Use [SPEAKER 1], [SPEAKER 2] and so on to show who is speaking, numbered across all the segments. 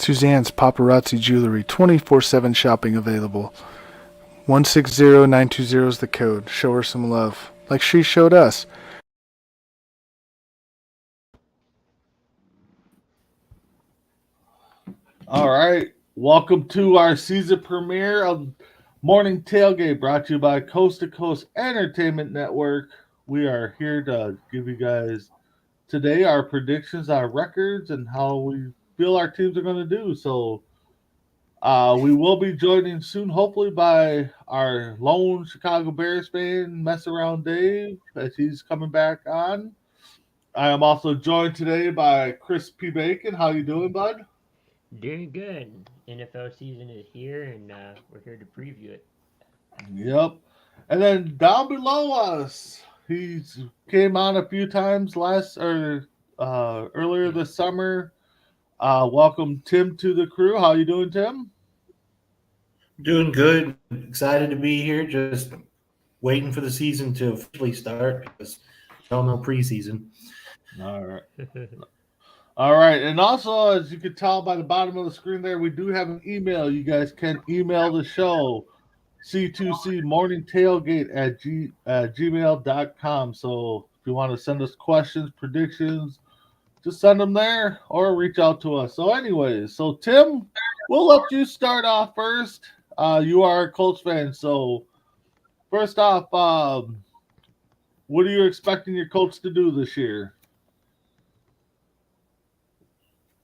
[SPEAKER 1] Suzanne's Paparazzi Jewelry, 24/7 shopping available. 160920 is the code. Show her some love, like she showed us.
[SPEAKER 2] All right. Welcome to our season premiere of Morning Tailgate, brought to you by Coast to Coast Entertainment Network. We are here to give you guys today our predictions, our records, and how we feel our teams are going to do. We will be joining soon, hopefully, by our lone Chicago Bears fan, Mess Around Dave, as he's coming back on. I am also joined today by Chris P. Bacon. How you doing, bud?
[SPEAKER 3] Doing good. NFL season is here, and we're here to preview it.
[SPEAKER 2] Yep. And then down below us, he's came on a few times last or earlier this summer. Welcome Tim to the crew. How you doing, Tim?
[SPEAKER 4] Doing good. Excited to be here. Just waiting for the season to officially start because we all know preseason.
[SPEAKER 2] All right. All right. And also, as you can tell by the bottom of the screen there, we do have an email. You guys can email the show, C2C Morning Tailgate at gmail.com. So if you want to send us questions, predictions, just send them there or reach out to us. So, anyways, so Tim, we'll let you start off first. You are a Colts fan. So, first off, what are you expecting your Colts to do this year?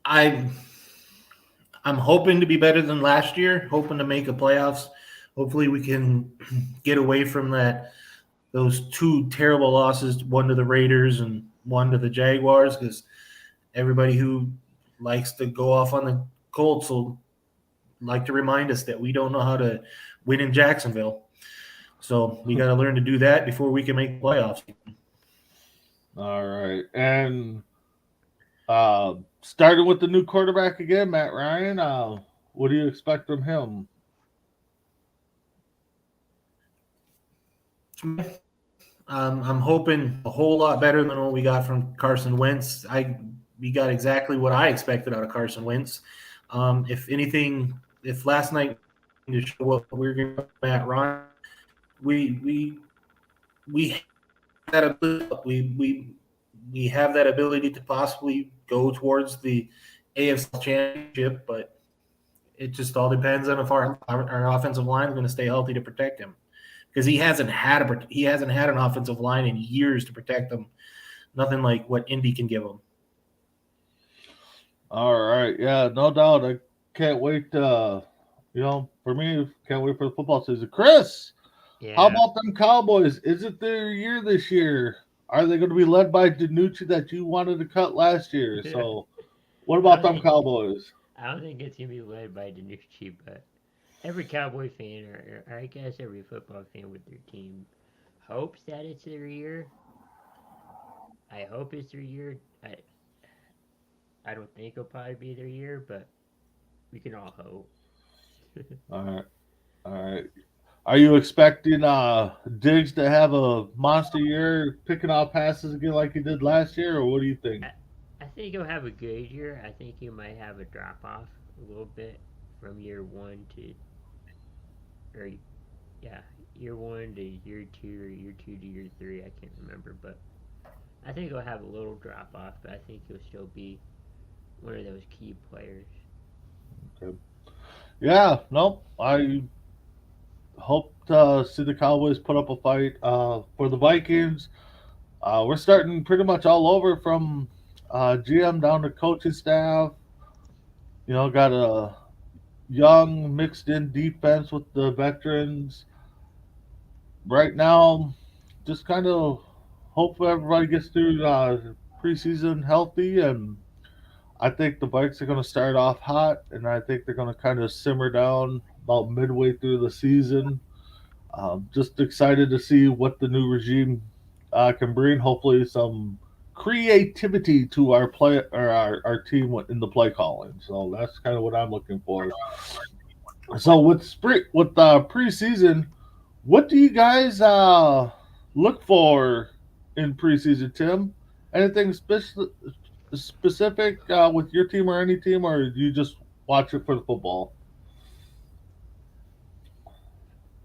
[SPEAKER 4] I I'm hoping to be better than last year. Hoping to make a playoffs. Hopefully, we can get away from those two terrible losses, one to the Raiders and one to the Jaguars, because everybody who likes to go off on the Colts will like to remind us that we don't know how to win in Jacksonville. So we got to learn to do that before we can make playoffs.
[SPEAKER 2] All right. And starting with the new quarterback again, Matt Ryan, what do you expect from him?
[SPEAKER 4] I'm hoping a whole lot better than what we got from Carson Wentz. We got exactly what I expected out of Carson Wentz. If anything, if last night to show what we're going to Matt Ryan, we that ability, we have that ability to possibly go towards the AFC Championship, but it just all depends on if our offensive line is going to stay healthy to protect him, because he hasn't had an offensive line in years to protect him. Nothing like what Indy can give him.
[SPEAKER 2] All right. Yeah, no doubt. I can't wait. For me, can't wait for the football season. Chris, how
[SPEAKER 3] Yeah,
[SPEAKER 2] about them Cowboys? Is it their year this year? Are they going to be led by Danucci that you wanted to cut last year? So, what
[SPEAKER 3] I
[SPEAKER 2] about
[SPEAKER 3] don't
[SPEAKER 2] them
[SPEAKER 3] think
[SPEAKER 2] Cowboys?
[SPEAKER 3] I don't think it's gonna be led by Danucci, but every Cowboy fan, or I guess every football fan with their team, hopes that it's their year. I hope it's their year. I don't think it'll probably be their year, but we can all hope.
[SPEAKER 2] All right. All right. Are you expecting Diggs to have a monster year picking off passes again like he did last year, or what do you think?
[SPEAKER 3] I, I think he'll have a good year. I think he might have a drop off a little bit from year one to, or yeah, year one to year two, or year two to year three. I can't remember, but I think he'll have a little drop off. But I think he'll still be one of those key players.
[SPEAKER 2] Okay. Yeah, no, I hope to see the Cowboys put up a fight. For the Vikings, we're starting pretty much all over from GM down to coaching staff. Got a young mixed in defense with the veterans. Right now, just kind of hope everybody gets through preseason healthy, and I think the Vikes are going to start off hot, and I think they're going to kind of simmer down about midway through the season. Just excited to see what the new regime can bring. Hopefully, some creativity to our play or our team in the play calling. So that's kind of what I'm looking for. So with preseason, what do you guys look for in preseason, Tim? Anything specific with your team or any team, or do you just watch it for the football?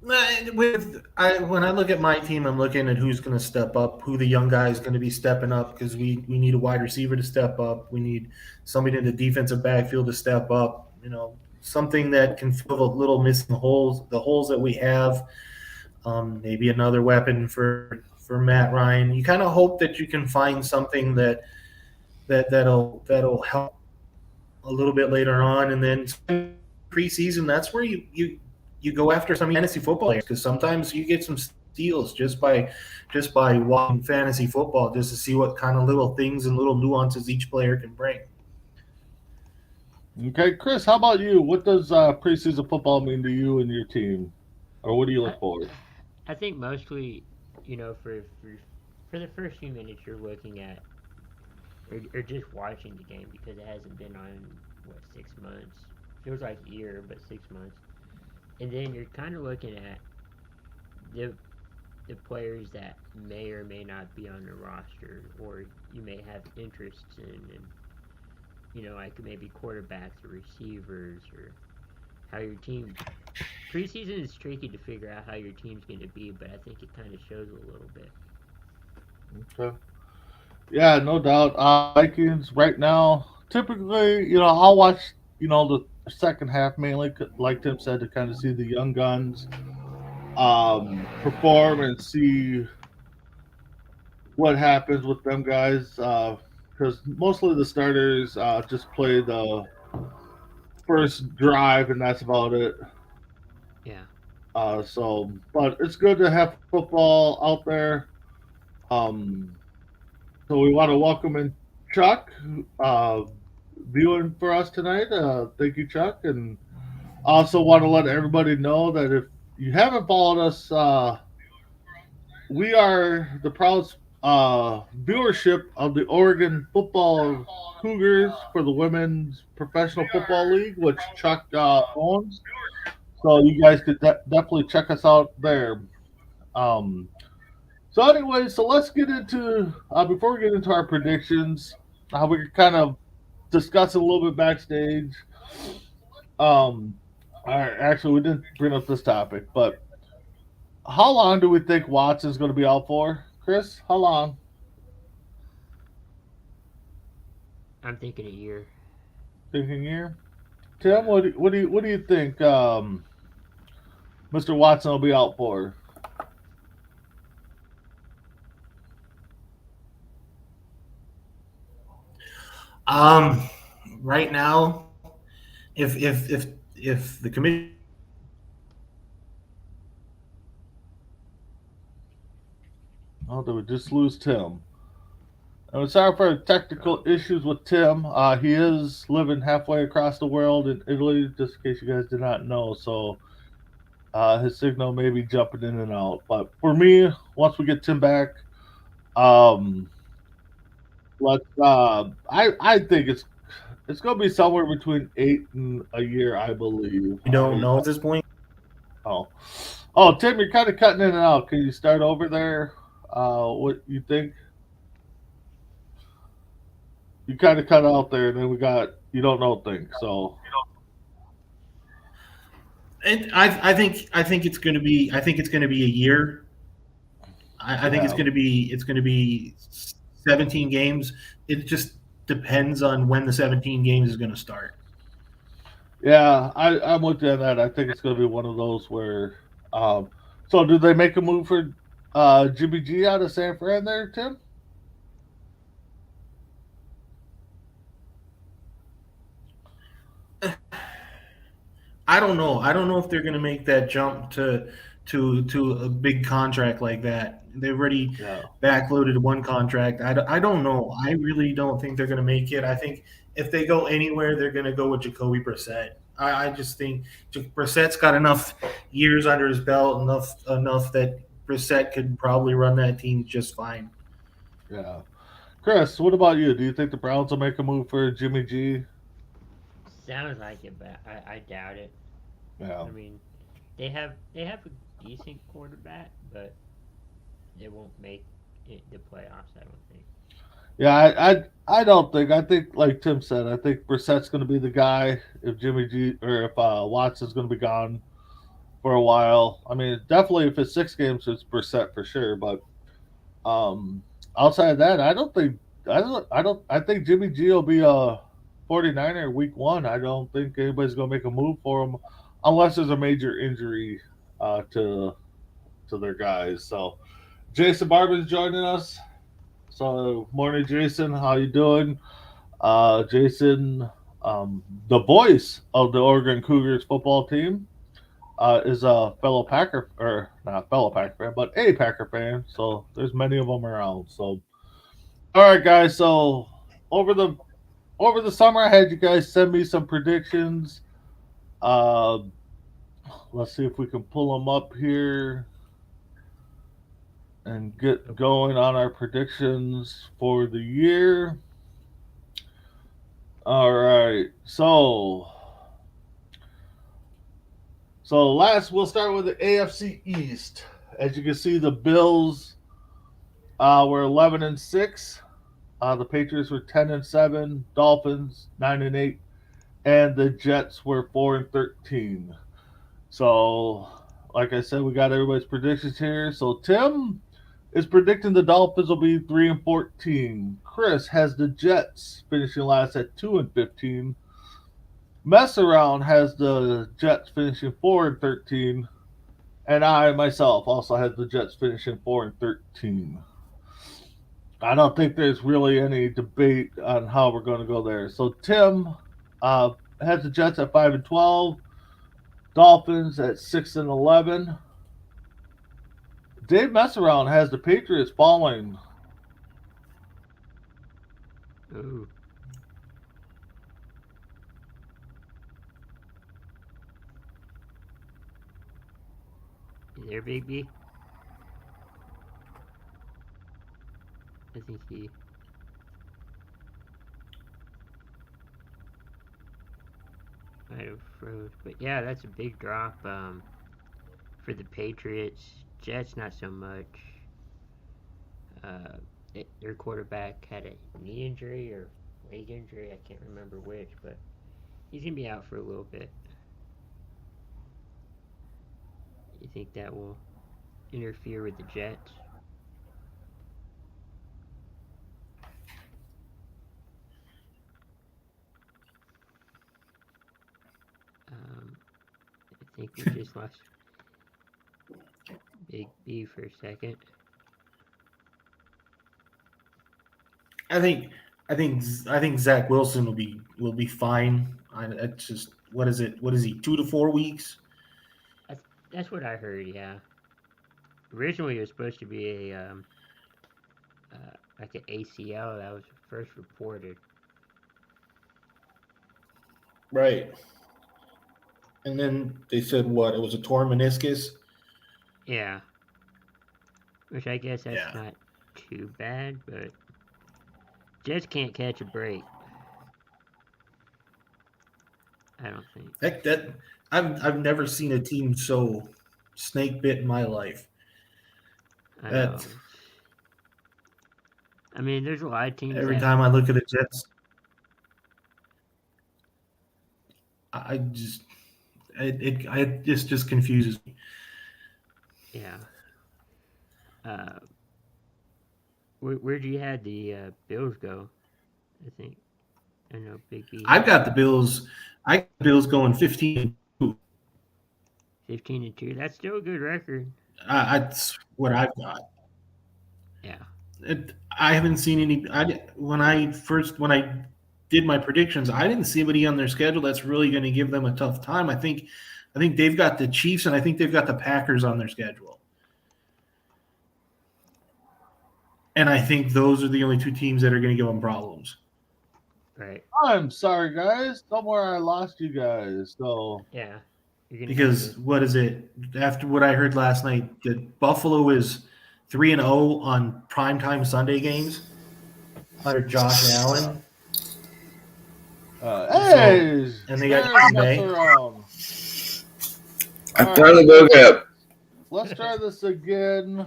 [SPEAKER 4] When I look at my team, I'm looking at who's going to step up, who the young guy is going to be stepping up, because we need a wide receiver to step up. We need somebody in the defensive backfield to step up. Something that can fill the little missing holes, the holes that we have. Maybe another weapon for Matt Ryan. You kind of hope that you can find something that'll help a little bit later on, and then preseason. That's where you go after some fantasy football players, because sometimes you get some steals just by watching fantasy football, just to see what kind of little things and little nuances each player can bring.
[SPEAKER 2] Okay, Chris, how about you? What does preseason football mean to you and your team, or what do you
[SPEAKER 3] I,
[SPEAKER 2] look for?
[SPEAKER 3] I think mostly, for the first few minutes, you're looking at or just watching the game because it hasn't been on 6 months. Feels like a year, but 6 months. And then you're kind of looking at the the players that may or may not be on the roster, or you may have interests in, and like maybe quarterbacks or receivers, or how your team. Preseason is tricky to figure out how your team's going to be, but I think it kind of shows a little bit.
[SPEAKER 2] Okay. Yeah, no doubt. Vikings right now, typically, I'll watch, the second half mainly, like Tim said, to kind of see the young guns perform and see what happens with them guys. Because mostly the starters just play the first drive and that's about it.
[SPEAKER 3] Yeah.
[SPEAKER 2] But it's good to have football out there. Um, so we want to welcome in Chuck, uh, viewing for us tonight. Thank you, Chuck, and also want to let everybody know that if you haven't followed us, we are the proud viewership of the Oregon Football Cougars for the Women's Professional Football League, which Chuck owns. So you guys could definitely check us out there. Um, so anyway, so let's get into before we get into our predictions, we can kind of discuss it a little bit backstage. Um, all right, actually, we didn't bring up this topic, but how long do we think Watson's going to be out for, Chris? How long?
[SPEAKER 3] I'm thinking a year.
[SPEAKER 2] Thinking year. Tim, what do you think? Mr. Watson will be out for.
[SPEAKER 4] Um, right now, if the committee
[SPEAKER 2] Oh, did we just lose Tim? I'm sorry for the technical issues with Tim. He is living halfway across the world in Italy, just in case you guys did not know. So his signal may be jumping in and out. But for me, once we get Tim back, um, let's. I think it's going to be somewhere between 8 and a year, I believe.
[SPEAKER 4] don't know at this point.
[SPEAKER 2] Oh, Tim, you're kind of cutting in and out. Can you start over there? What you think? You kind of cut out there, and then we got you don't know things. So
[SPEAKER 4] I think it's going to be a year. I think
[SPEAKER 2] yeah,
[SPEAKER 4] it's going to be 17 games. It just depends on when the 17 games is going to start.
[SPEAKER 2] yeah, I'm with you on that. I think it's going to be one of those where. Um, so did they make a move for Jimmy G out of San Fran there, Tim?
[SPEAKER 4] I don't know. I don't know if they're going to make that jump to a big contract like that. They've already
[SPEAKER 2] Yeah,
[SPEAKER 4] backloaded one contract. I don't know. I really don't think they're going to make it. I think if they go anywhere, they're going to go with Jacoby Brissett. I just think Brissett's got enough years under his belt, enough that Brissett could probably run that team just fine.
[SPEAKER 2] yeah. Chris, what about you? Do you think the Browns will make a move for Jimmy G?
[SPEAKER 3] Sounds like it, but I doubt it.
[SPEAKER 2] Yeah,
[SPEAKER 3] I mean, they have a decent quarterback, but they won't make the playoffs. I don't think.
[SPEAKER 2] Yeah, I don't think. I think, like Tim said, I think Brissett's going to be the guy if Jimmy G or if Watson's going to be gone for a while. I mean, definitely if it's 6 games, it's Brissett for sure. But um, outside of that, I think Jimmy G will be a 49er week one. I don't think anybody's going to make a move for him unless there's a major injury to their guys. So Jason Barber's joining us. So morning, Jason. How you doing? Jason, the voice of the Oregon Cougars football team, is a fellow Packer, or not fellow Packer fan, but a Packer fan. So there's many of them around. So all right, guys. So over the over the summer, I had you guys send me some predictions. Uh, let's see if we can pull them up here and get going on our predictions for the year. All right. So last, we'll start with the AFC East. As you can see, the Bills were 11-6. The Patriots were 10-7. Dolphins 9-8, and the Jets were 4-13. So, like I said, we got everybody's predictions here. So Tim is predicting the Dolphins will be 3-14. Chris has the Jets finishing last at 2-15. Mess around has the Jets finishing 4-13. And I myself also had the Jets finishing 4-13. I don't think there's really any debate on how we're going to go there. So Tim has the Jets at 5-12, Dolphins at 6-11. Dave Messaround has the Patriots falling.
[SPEAKER 3] Ooh. You there, Big B? I think he. Might have froze, but yeah, that's a big drop for the Patriots. Jets, not so much. Their quarterback had a knee injury or leg injury. I can't remember which, but he's gonna be out for a little bit. You think that will interfere with the Jets? I think we just lost Big B for a second.
[SPEAKER 4] I think Zach Wilson will be fine. It's just what is it? What is he? 2 to 4 weeks?
[SPEAKER 3] That's what I heard. Yeah. Originally, it was supposed to be a like an ACL that was first reported.
[SPEAKER 4] Right. And then they said what? It was a torn meniscus.
[SPEAKER 3] Yeah. Which I guess that's not too bad, but Jets can't catch a break. I don't think.
[SPEAKER 4] Heck, that I've never seen a team so snake bit in my life.
[SPEAKER 3] I know. I mean, there's a lot of teams.
[SPEAKER 4] Every time I look at the Jets, it just confuses me.
[SPEAKER 3] Yeah. Where do you have the Bills go? I think. I know Big B.
[SPEAKER 4] I've got the Bills. I got the Bills going 15-2.
[SPEAKER 3] 15-2. That's still a good record.
[SPEAKER 4] That's what I've got.
[SPEAKER 3] Yeah.
[SPEAKER 4] I haven't seen any. When I did my predictions, I didn't see anybody on their schedule that's really going to give them a tough time. I think they've got the Chiefs and I think they've got the Packers on their schedule. And I think those are the only two teams that are going to give them problems.
[SPEAKER 3] Right.
[SPEAKER 2] I'm sorry, guys. Somewhere I lost you guys. So
[SPEAKER 3] yeah,
[SPEAKER 4] because what is it? After what I heard last night, that Buffalo is 3-0 on primetime Sunday games under Josh Allen.
[SPEAKER 2] Hey,
[SPEAKER 4] and they got Green Bay.
[SPEAKER 5] I finally woke up.
[SPEAKER 2] Let's try this again.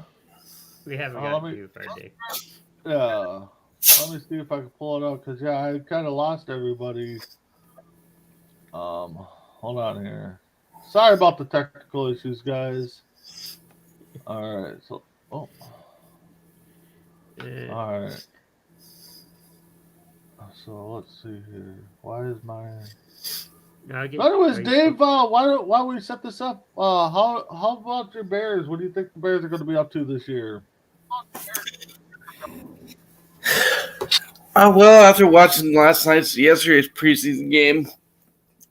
[SPEAKER 3] We haven't got to Friday.
[SPEAKER 2] Yeah. Let me see if I can pull it up because I kind of lost everybody. Hold on here. Sorry about the technical issues, guys. All right, so all right. So let's see here. Why is mine?
[SPEAKER 3] No,
[SPEAKER 2] Anyways, Dave, why don't we set this up? How about your Bears? What do you think the Bears are going to be up to this year?
[SPEAKER 5] Well, after watching yesterday's preseason game,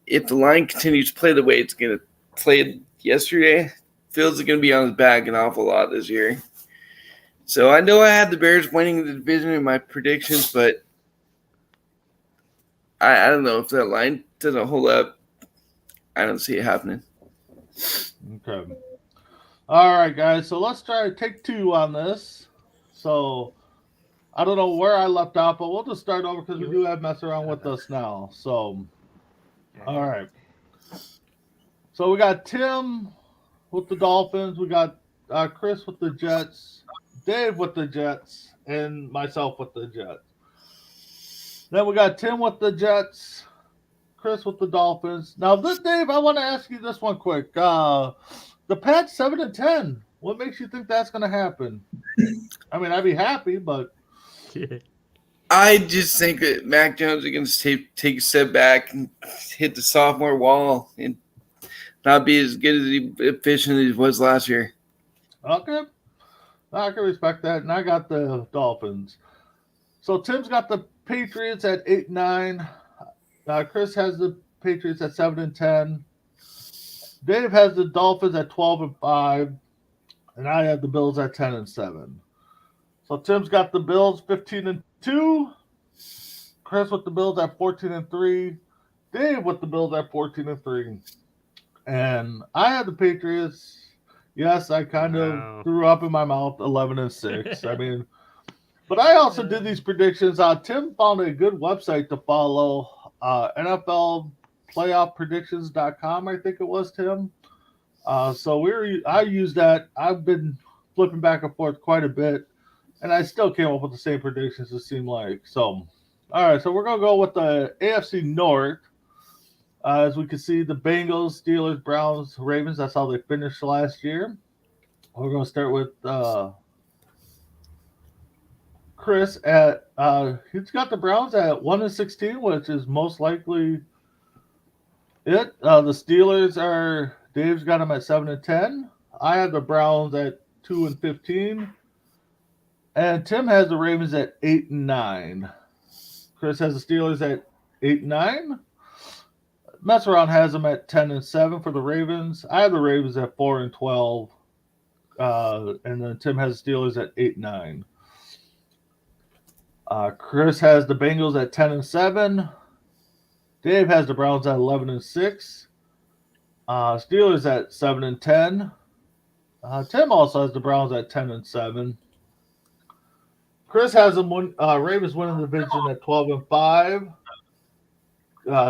[SPEAKER 5] if the line continues to play the way it's going to play yesterday, Fields is going to be on his back an awful lot this year. So I know I had the Bears winning the division in my predictions, but I don't know if that line doesn't hold up. I don't see it happening.
[SPEAKER 2] Okay. All right, guys. So let's try to take two on this. So I don't know where I left off, but we'll just start over because we do have mess around with us now. So, all right. So we got Tim with the Dolphins. We got Chris with the Jets, Dave with the Jets, and myself with the Jets. Then we got Tim with the Jets, Chris with the Dolphins. Now, Dave, I want to ask you this one quick. The Pats 7-10. What makes you think that's going to happen? I mean, I'd be happy, but
[SPEAKER 5] I just think that Mac Jones is going to take a step back and hit the sophomore wall and not be as good as efficient as he was last year.
[SPEAKER 2] Okay. I can respect that. And I got the Dolphins. So Tim's got the Patriots at 8-9. Chris has the Patriots at 7-10. Dave has the Dolphins at 12-5. And I have the Bills at 10-7. So Tim's got the Bills 15-2. Chris with the Bills at 14-3. Dave with the Bills at 14-3. And I had the Patriots. Yes, I kind of threw up in my mouth 11-6. I mean, but I also did these predictions. Tim found a good website to follow, NFL playoffpredictions.com, I think it was, Tim. So I used that. I've been flipping back and forth quite a bit, and I still came up with the same predictions, it seemed like. So, all right, so we're going to go with the AFC North. As we can see, the Bengals, Steelers, Browns, Ravens, that's how they finished last year. We're going to start with Chris at he's got the Browns at 1-16, which is most likely it. The Steelers are Dave's got them at 7-10. I have the Browns at 2-15, and Tim has the Ravens at 8-9. Chris has the Steelers at 8-9. Mess around has them at 10-7 for the Ravens. I have the Ravens at 4-12, and then Tim has the Steelers at 8-9. Chris has the Bengals at 10-7. Dave has the Browns at 11-6. Steelers at 7-10. Tim also has the Browns at 10-7. Chris has them Ravens winning the division at 12-5.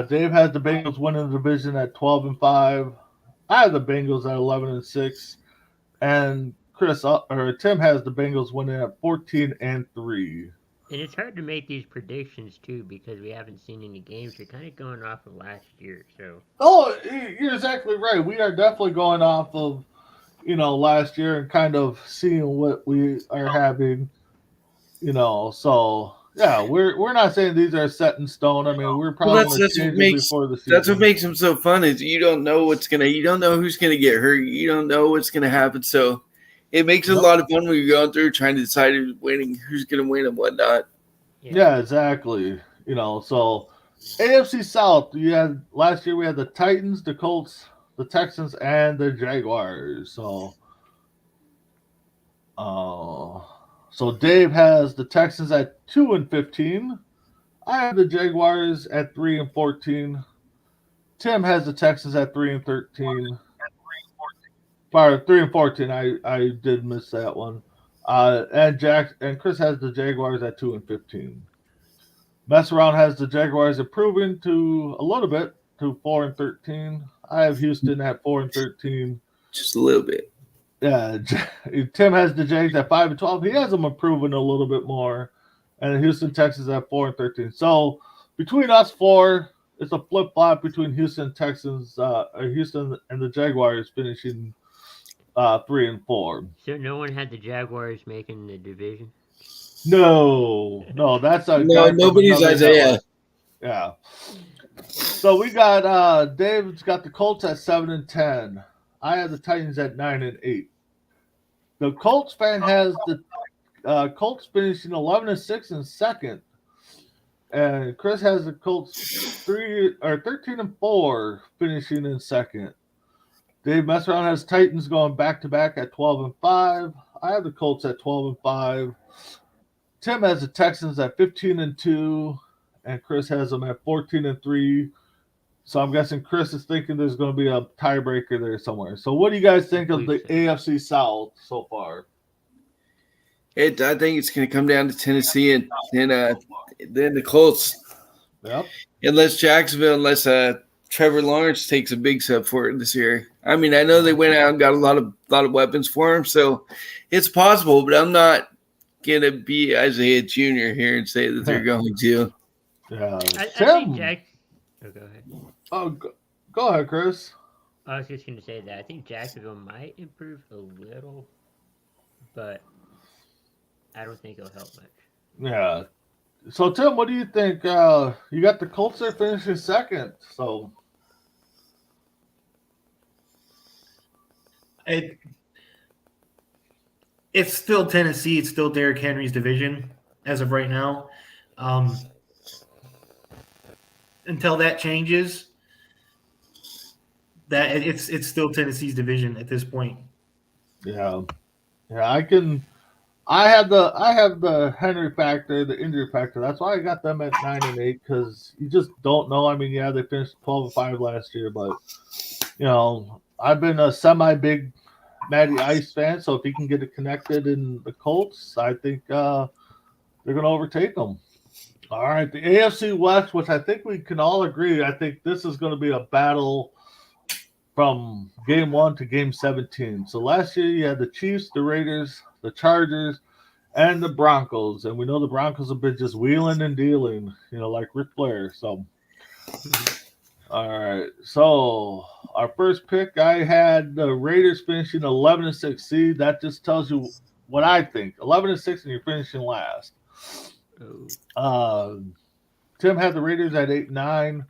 [SPEAKER 2] Dave has the Bengals winning the division at 12-5. I have the Bengals at 11-6, and Tim has the Bengals winning at 14-3.
[SPEAKER 3] And it's hard to make these predictions too because we haven't seen any games. We're kind of going off of last year, so.
[SPEAKER 2] Oh, you're exactly right. We are definitely going off of, last year and kind of seeing what we are having, So yeah, we're not saying these are set in stone. I mean, we're probably going to change it before the season.
[SPEAKER 5] That's what makes them so fun is you don't know you don't know who's gonna get hurt. You don't know what's gonna happen. So it makes it a lot of fun when you're going through trying to decide who's gonna win and whatnot.
[SPEAKER 2] Yeah, exactly. So AFC South, last year we had the Titans, the Colts, the Texans, and the Jaguars. So Dave has the Texans at 2-15. I have the Jaguars at 3-14. Tim has the Texans at 3-13. 3-14. I did miss that one. And Chris has the Jaguars at 2-15. Mess around has the Jaguars improving to a little bit to 4-13. I have Houston at 4-13.
[SPEAKER 5] Just a little bit.
[SPEAKER 2] Yeah, Tim has the Jags at 5-12. He has them improving a little bit more. and Houston Texans at 4-13. So between us four, it's a flip flop between Houston Texans, Houston and the Jaguars finishing 3-4.
[SPEAKER 3] So no one had the Jaguars making the division.
[SPEAKER 2] No, that's a
[SPEAKER 5] No,
[SPEAKER 2] guy from
[SPEAKER 5] nobody's
[SPEAKER 2] another
[SPEAKER 5] Isaiah.
[SPEAKER 2] network. Yeah. So we got Dave's got the Colts at 7-10. I have the Titans at 9-8. The Colts fan has the Colts finishing 11-6 in second, and Chris has the Colts 13-4 finishing in second. Dave Messeround has Titans going back to back at 12-5. I have the Colts at 12-5. Tim has the Texans at 15-2, and Chris has them at 14-3. So I'm guessing Chris is thinking there's going to be a tiebreaker there somewhere. So what do you guys think of the AFC South so far?
[SPEAKER 5] I think it's going to come down to Tennessee and then the Colts.
[SPEAKER 2] Yep.
[SPEAKER 5] Unless Trevor Lawrence takes a big step forward this year. I mean, I know they went out and got a lot of weapons for him, so it's possible. But I'm not going to be Isaiah Jr. here and say that they're going to.
[SPEAKER 2] Yeah.
[SPEAKER 3] I think Jack. Oh, go ahead.
[SPEAKER 2] Oh, go ahead, Chris.
[SPEAKER 3] I was just going to say that I think Jacksonville might improve a little, but I don't think it'll help much.
[SPEAKER 2] Yeah. So, Tim, what do you think? You got the Colts there finishing second. So,
[SPEAKER 4] it's still Tennessee. It's still Derrick Henry's division as of right now. Until that changes, that it's still Tennessee's division at this point.
[SPEAKER 2] yeah. I have the Henry factor, the injury factor. That's why I got them at 9-8 because you just don't know. I mean, yeah, they finished 12-5 last year, but I've been a semi-big Matty Ice fan, so if he can get it connected in the Colts, I think they're going to overtake them. All right, the AFC West, which I think we can all agree, I think this is going to be a battle from game 1 to game 17. So last year you had the Chiefs, the Raiders, the Chargers, and the Broncos. And we know the Broncos have been just wheeling and dealing, like Ric Flair. So, all right. So our first pick, I had the Raiders finishing 11-6. See, that just tells you what I think. 11-6 and you're finishing last. Tim had the Raiders at 8-9.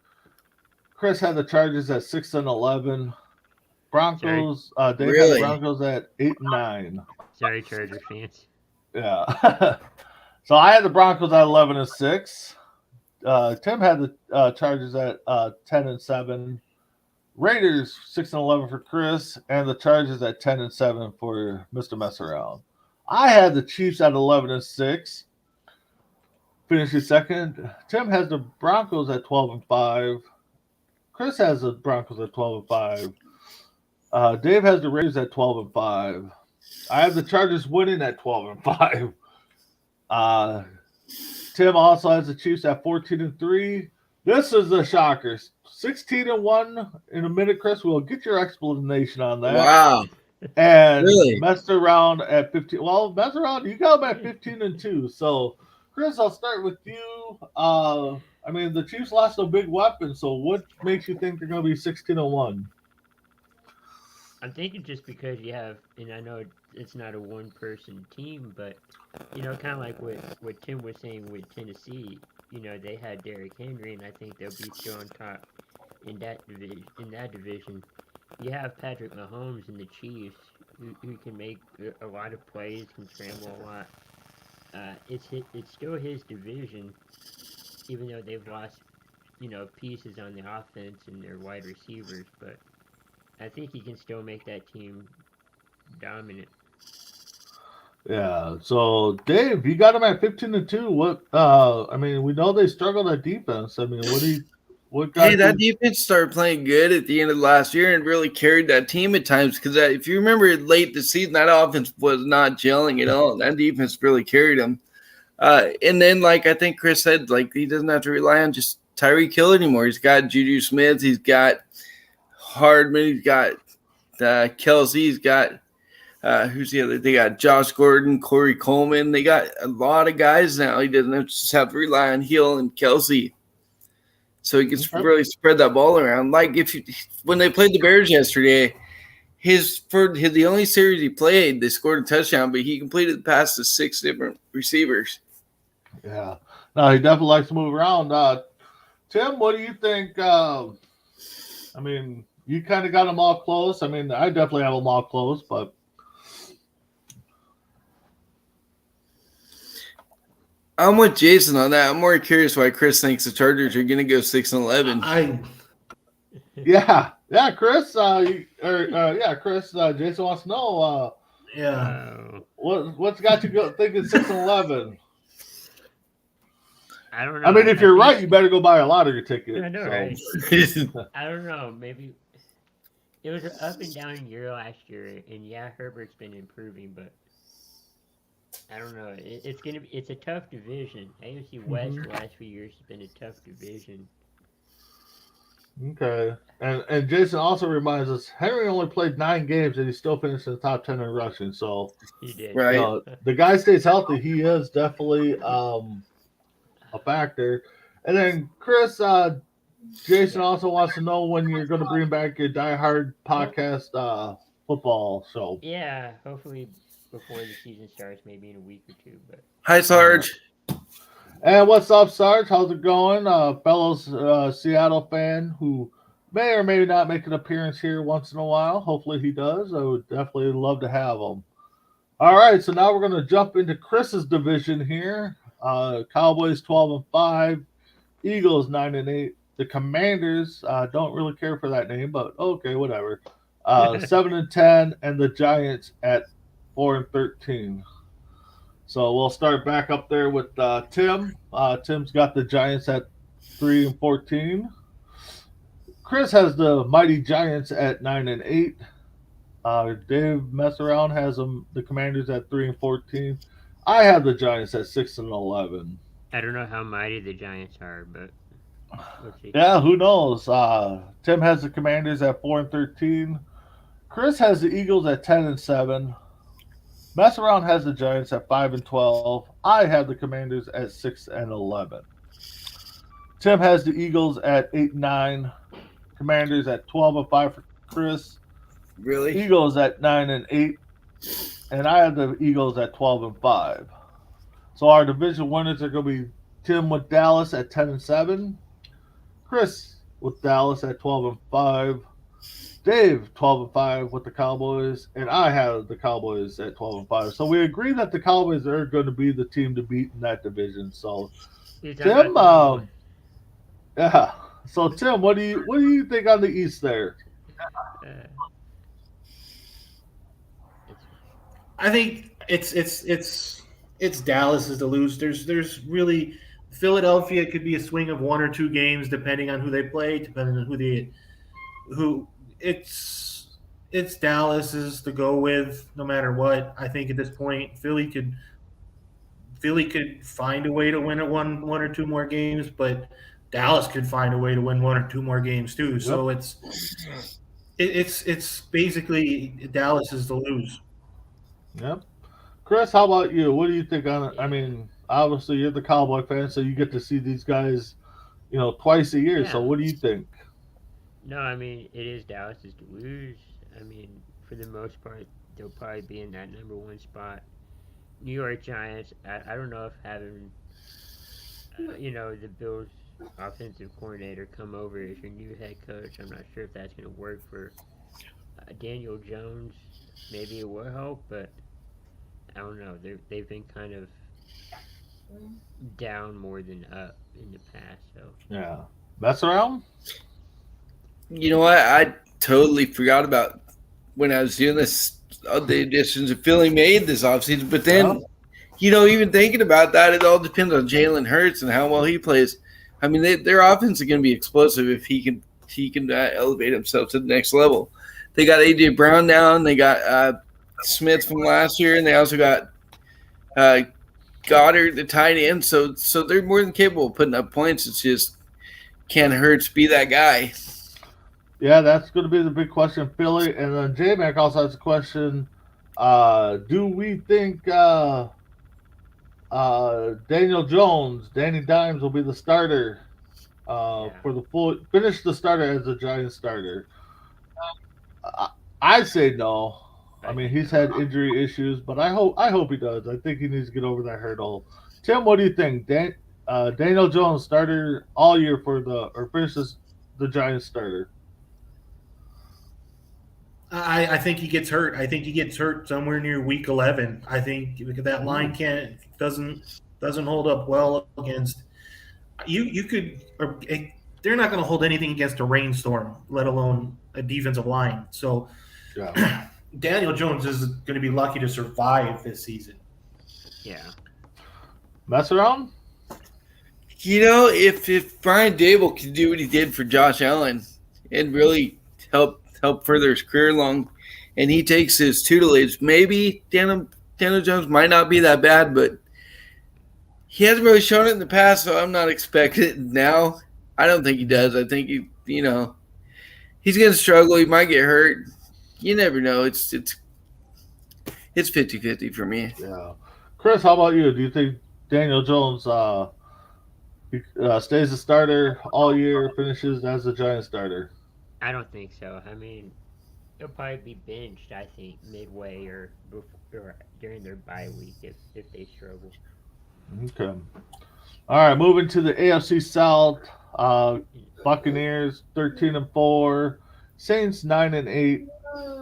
[SPEAKER 2] Chris had the Chargers at 6-11. Broncos. Dave had the Broncos at 8-9.
[SPEAKER 3] Sorry, Charger fans.
[SPEAKER 2] Yeah. So I had the Broncos at 11-6. Tim had the Chargers at 10-7. Raiders 6-11 for Chris, and the Chargers at 10-7 for Mr. Mess Around. I had the Chiefs at 11-6. Finishing second. Tim has the Broncos at 12-5. Chris has the Broncos at 12-5. Dave has the Raiders at 12-5. I have the Chargers winning at 12-5. Tim also has the Chiefs at 14-3. This is a shocker. 16-1 in a minute, Chris. We'll get your explanation on that.
[SPEAKER 5] Wow.
[SPEAKER 2] And
[SPEAKER 5] Really?
[SPEAKER 2] Messed around at 15. Well, mess around. You got them at 15-2. So, Chris, I'll start with you. I mean, the Chiefs lost a big weapon. So, what makes you think they're going to be 16-1?
[SPEAKER 3] I'm thinking just because you have, and I know it's not a one-person team, but kind of like what Tim was saying with Tennessee. They had Derrick Henry, and I think they'll be still on top in that division. You have Patrick Mahomes and the Chiefs, who can make a lot of plays, can scramble a lot. It's still his division, even though they've lost, pieces on the offense and their wide receivers, but I think he can still make that team dominant.
[SPEAKER 2] Yeah. So, Dave, you got them at 15-2. What? I mean, we know they struggled at defense. I mean, what got?
[SPEAKER 5] Hey, that defense started playing good at the end of last year and really carried that team at times. Because if you remember late this season, that offense was not gelling at all. That defense really carried them. And then, like I think Chris said, like he doesn't have to rely on just Tyreek Hill anymore. He's got Juju Smith. He's got Hardman. He's got Kelsey. He's got Who's the other? They got Josh Gordon, Corey Coleman. They got a lot of guys now. He doesn't just have to rely on Hill and Kelsey. So he can really spread that ball around. Like when they played the Bears yesterday, the only series he played, they scored a touchdown, but he completed the pass to 6 different receivers.
[SPEAKER 2] Yeah. No, he definitely likes to move around. Tim, what do you think? I mean, you kind of got them all close. I mean, I definitely have them all close, but
[SPEAKER 5] I'm with Jason on that. I'm more curious why Chris thinks the Chargers are going to go 6-11.
[SPEAKER 2] Yeah, Chris. Chris. Jason wants to know. What's got you thinking 6-11?
[SPEAKER 3] I don't know.
[SPEAKER 2] I mean, if you're right, you better go buy a lottery ticket.
[SPEAKER 3] I know,
[SPEAKER 2] so.
[SPEAKER 3] right? I don't know. Maybe it was an up and down year last year, and yeah, Herbert's been improving, but I don't know. It's a tough division. AFC West the last few years has been a tough division.
[SPEAKER 2] Okay, and Jason also reminds us Henry only played 9 games and he still finished in the top 10 in rushing. So
[SPEAKER 3] he did.
[SPEAKER 5] Right.
[SPEAKER 2] The guy stays healthy. He is definitely a factor. And then Chris, Jason also wants to know when you're going to bring back your Die Hard podcast football show.
[SPEAKER 3] Yeah, hopefully before the season starts, maybe in a week or 2. But
[SPEAKER 5] Hi, Sarge.
[SPEAKER 2] And what's up, Sarge? How's it going? Fellow Seattle fan who may or may not make an appearance here once in a while. Hopefully he does. I would definitely love to have him. All right, so now we're going to jump into Chris's division here. Cowboys 12-5, Eagles 9-8. The Commanders don't really care for that name, but okay, whatever. 7-10, and the Giants at 4-13. So we'll start back up there with Tim. Tim's got the Giants at 3-14. Chris has the mighty Giants at 9-8. Dave Messaround has the Commanders at 3-14. I have the Giants at 6-11.
[SPEAKER 3] I don't know how mighty the Giants are, but we'll see.
[SPEAKER 2] Yeah, who knows? Tim has the Commanders at 4-13. Chris has the Eagles at 10-7. Messaround has the Giants at 5-12. I have the Commanders at 6-11. Tim has the Eagles at 8-9. Commanders at 12-5 for Chris.
[SPEAKER 5] Really?
[SPEAKER 2] Eagles at 9-8. And I have the Eagles at 12-5. So our division winners are going to be Tim with Dallas at 10-7. Chris with Dallas at 12-5. Dave 12-5 with the Cowboys, and I have the Cowboys at 12-5. So we agree that the Cowboys are going to be the team to beat in that division. So Tim, yeah. So Tim, what do you think on the East there?
[SPEAKER 4] I think it's Dallas is to lose. There's really Philadelphia could be a swing of 1 or 2 games depending on who they play, depending on who. It's Dallas's to go with no matter what. I think at this point Philly could find a way to win one or 2 more games, but Dallas could find a way to win 1 or 2 more games too. Yep. So it's basically Dallas is to lose.
[SPEAKER 2] Yep. Chris, how about you? What do you think on it? I mean, obviously you're the Cowboy fan, so you get to see these guys, twice a year. Yeah. So what do you think?
[SPEAKER 3] No, I mean, it is Dallas's to lose. I mean, for the most part, they'll probably be in that number 1 spot. New York Giants, I don't know if having, the Bills offensive coordinator come over as your new head coach, I'm not sure if that's going to work for Daniel Jones. Maybe it will help, but I don't know. They've been kind of down more than up in the past. So
[SPEAKER 2] yeah, mess around.
[SPEAKER 5] You know what? I totally forgot about when I was doing this, the additions that Philly made this offseason. But then, even thinking about that, it all depends on Jalen Hurts and how well he plays. I mean, their offense is going to be explosive if he can elevate himself to the next level. They got A.J. Brown down. They got Smith from last year, and they also got Goddard, the tight end. So they're more than capable of putting up points. It's just, can Hurts be that guy?
[SPEAKER 2] Yeah, that's going to be the big question, Philly. And then J-Mac also has a question. Do we think Daniel Jones, Danny Dimes will be the starter for the finish the starter as a Giants starter? I say no. I mean, he's had injury issues, but I hope he does. I think he needs to get over that hurdle. Tim, what do you think? Daniel Jones starter all year or finishes the Giants starter?
[SPEAKER 4] I think he gets hurt. I think he gets hurt somewhere near week 11. I think because that line doesn't hold up well against you. You could or they're not going to hold anything against a rainstorm, let alone a defensive line. So Daniel Jones is going to be lucky to survive this season.
[SPEAKER 3] Yeah.
[SPEAKER 2] Mess around?
[SPEAKER 5] If Brian Dable could do what he did for Josh Allen and really help further his career along, and he takes his tutelage, maybe Daniel Jones might not be that bad, but he hasn't really shown it in the past, so I'm not expecting it now. I don't think he does. I think he's going to struggle. He might get hurt. You never know. It's 50-50 for me.
[SPEAKER 2] Yeah. Chris, how about you? Do you think Daniel Jones stays a starter all year, finishes as a Giant starter?
[SPEAKER 3] I don't think so. I mean, he'll probably be benched, I think, midway or during their bye week if they struggle.
[SPEAKER 2] Okay. All right, moving to the AFC South. Buccaneers 13-4, Saints 9-8,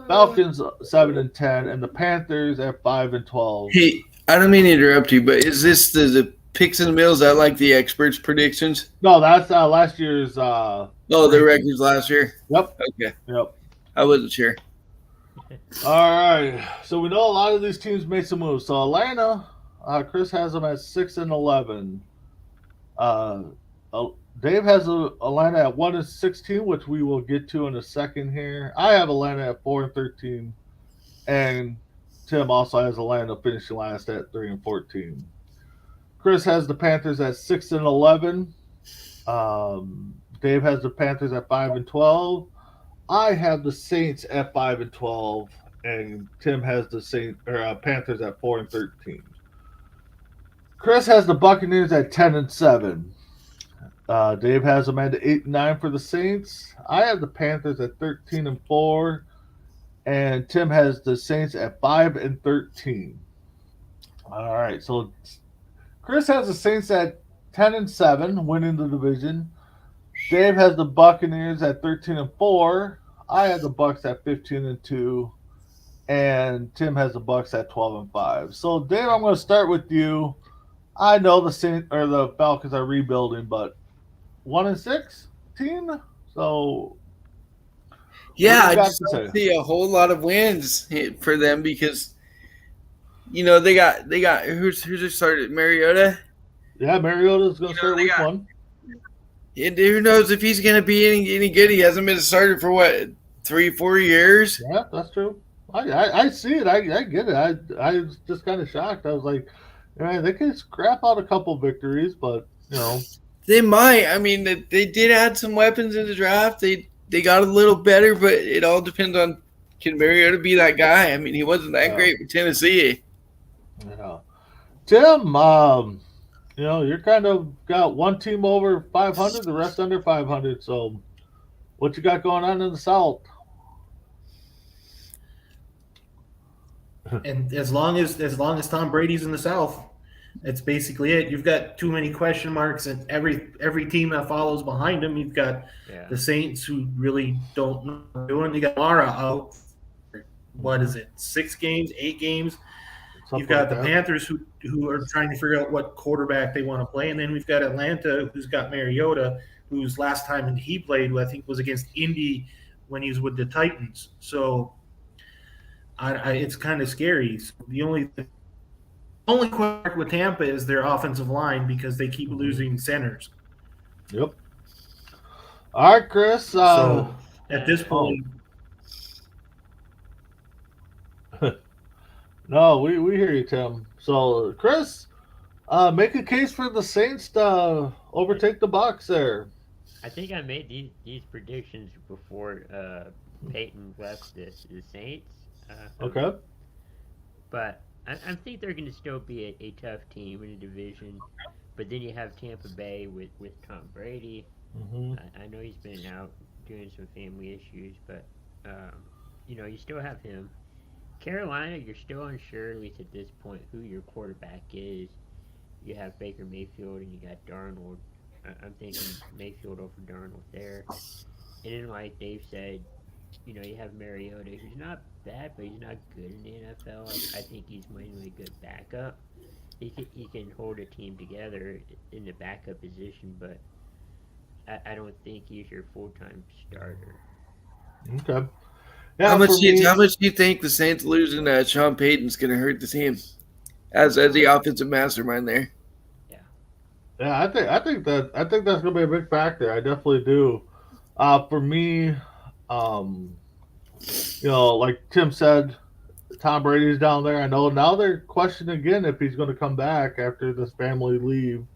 [SPEAKER 2] Falcons 7-10, and the Panthers at 5-12.
[SPEAKER 5] Hey, I don't mean to interrupt you, but is this the picks in the middle? Is that like the experts' predictions?
[SPEAKER 2] No, that's last year's.
[SPEAKER 5] The records last year.
[SPEAKER 2] Yep.
[SPEAKER 5] Okay.
[SPEAKER 2] Yep.
[SPEAKER 5] I wasn't sure.
[SPEAKER 2] All right. So we know a lot of these teams made some moves. So Atlanta, Chris has them at 6-11. Dave has Atlanta at 1-16, which we will get to in a second here. I have Atlanta at 4-13, and Tim also has Atlanta finishing last at 3-14. Chris has the Panthers at 6-11. Dave has the Panthers at 5-12. I have the Saints at 5-12, and Tim has the Panthers at 4-13. Chris has the Buccaneers at 10-7. Dave has them at 8-9 for the Saints. I have the Panthers at 13-4, and Tim has the Saints at 5-13. All right, so Chris has the Saints at 10-7, winning the division. Dave has the Buccaneers at 13-4. I have the Bucks at 15-2, and Tim has the Bucks at 12-5. So, Dave, I'm going to start with you. I know the Falcons are rebuilding, but 1-6 team. So,
[SPEAKER 5] yeah, I just don't see a whole lot of wins for them because they got who's started Mariota.
[SPEAKER 2] Yeah, Mariota's going to start week 1.
[SPEAKER 5] And who knows if he's going to be any good? He hasn't been a starter for 3-4 years.
[SPEAKER 2] Yeah, that's true. I see it. I get it. I was just kind of shocked. I was like, they can scrap out a couple victories, but
[SPEAKER 5] they might. I mean, they did add some weapons in the draft. They got a little better, but it all depends on can Mariota be that guy. I mean, he wasn't that great with Tennessee.
[SPEAKER 2] Yeah, Tim. You're kind of got one team over 500, the rest under 500. So, what you got going on in the South?
[SPEAKER 4] And as long as Tom Brady's in the South, that's basically it. You've got too many question marks, and every team that follows behind him. You've got the Saints who really don't know what they're doing. You got Mara out. What is it? 6 games, 8 games. You've got the Panthers who are trying to figure out what quarterback they want to play, and then we've got Atlanta who's got Mariota, whose last time he played, I think, was against Indy when he was with the Titans. So it's kind of scary. So the only question with Tampa is their offensive line because they keep losing centers.
[SPEAKER 2] Yep. All right, Chris.
[SPEAKER 4] So at this point.
[SPEAKER 2] No, we hear you, Tim. So, Chris, make a case for the Saints to overtake the Bucs there.
[SPEAKER 3] I think I made these predictions before Peyton left the Saints.
[SPEAKER 2] Okay.
[SPEAKER 3] But I think they're going to still be a tough team in the division. But then you have Tampa Bay with Tom Brady.
[SPEAKER 2] Mm-hmm.
[SPEAKER 3] I know he's been out doing some family issues, but you still have him. Carolina, you're still unsure, at least at this point, who your quarterback is. You have Baker Mayfield and you got Darnold. I'm thinking Mayfield over Darnold there. And then, like Dave said, you have Mariota, who's not bad, but he's not good in the NFL. I think he's mainly a good backup. He can hold a team together in the backup position, but I don't think he's your full time starter.
[SPEAKER 2] Okay. Yeah,
[SPEAKER 5] How much
[SPEAKER 2] for
[SPEAKER 5] do you,
[SPEAKER 2] me,
[SPEAKER 5] how much do you think the Saints losing Sean Payton's going to hurt the team as the offensive mastermind there?
[SPEAKER 3] Yeah.
[SPEAKER 2] yeah, I think that's gonna be a big factor. I definitely do. For me, um, like Tim said, Tom Brady's down there. I know now they're questioning again if he's going to come back after this family leave.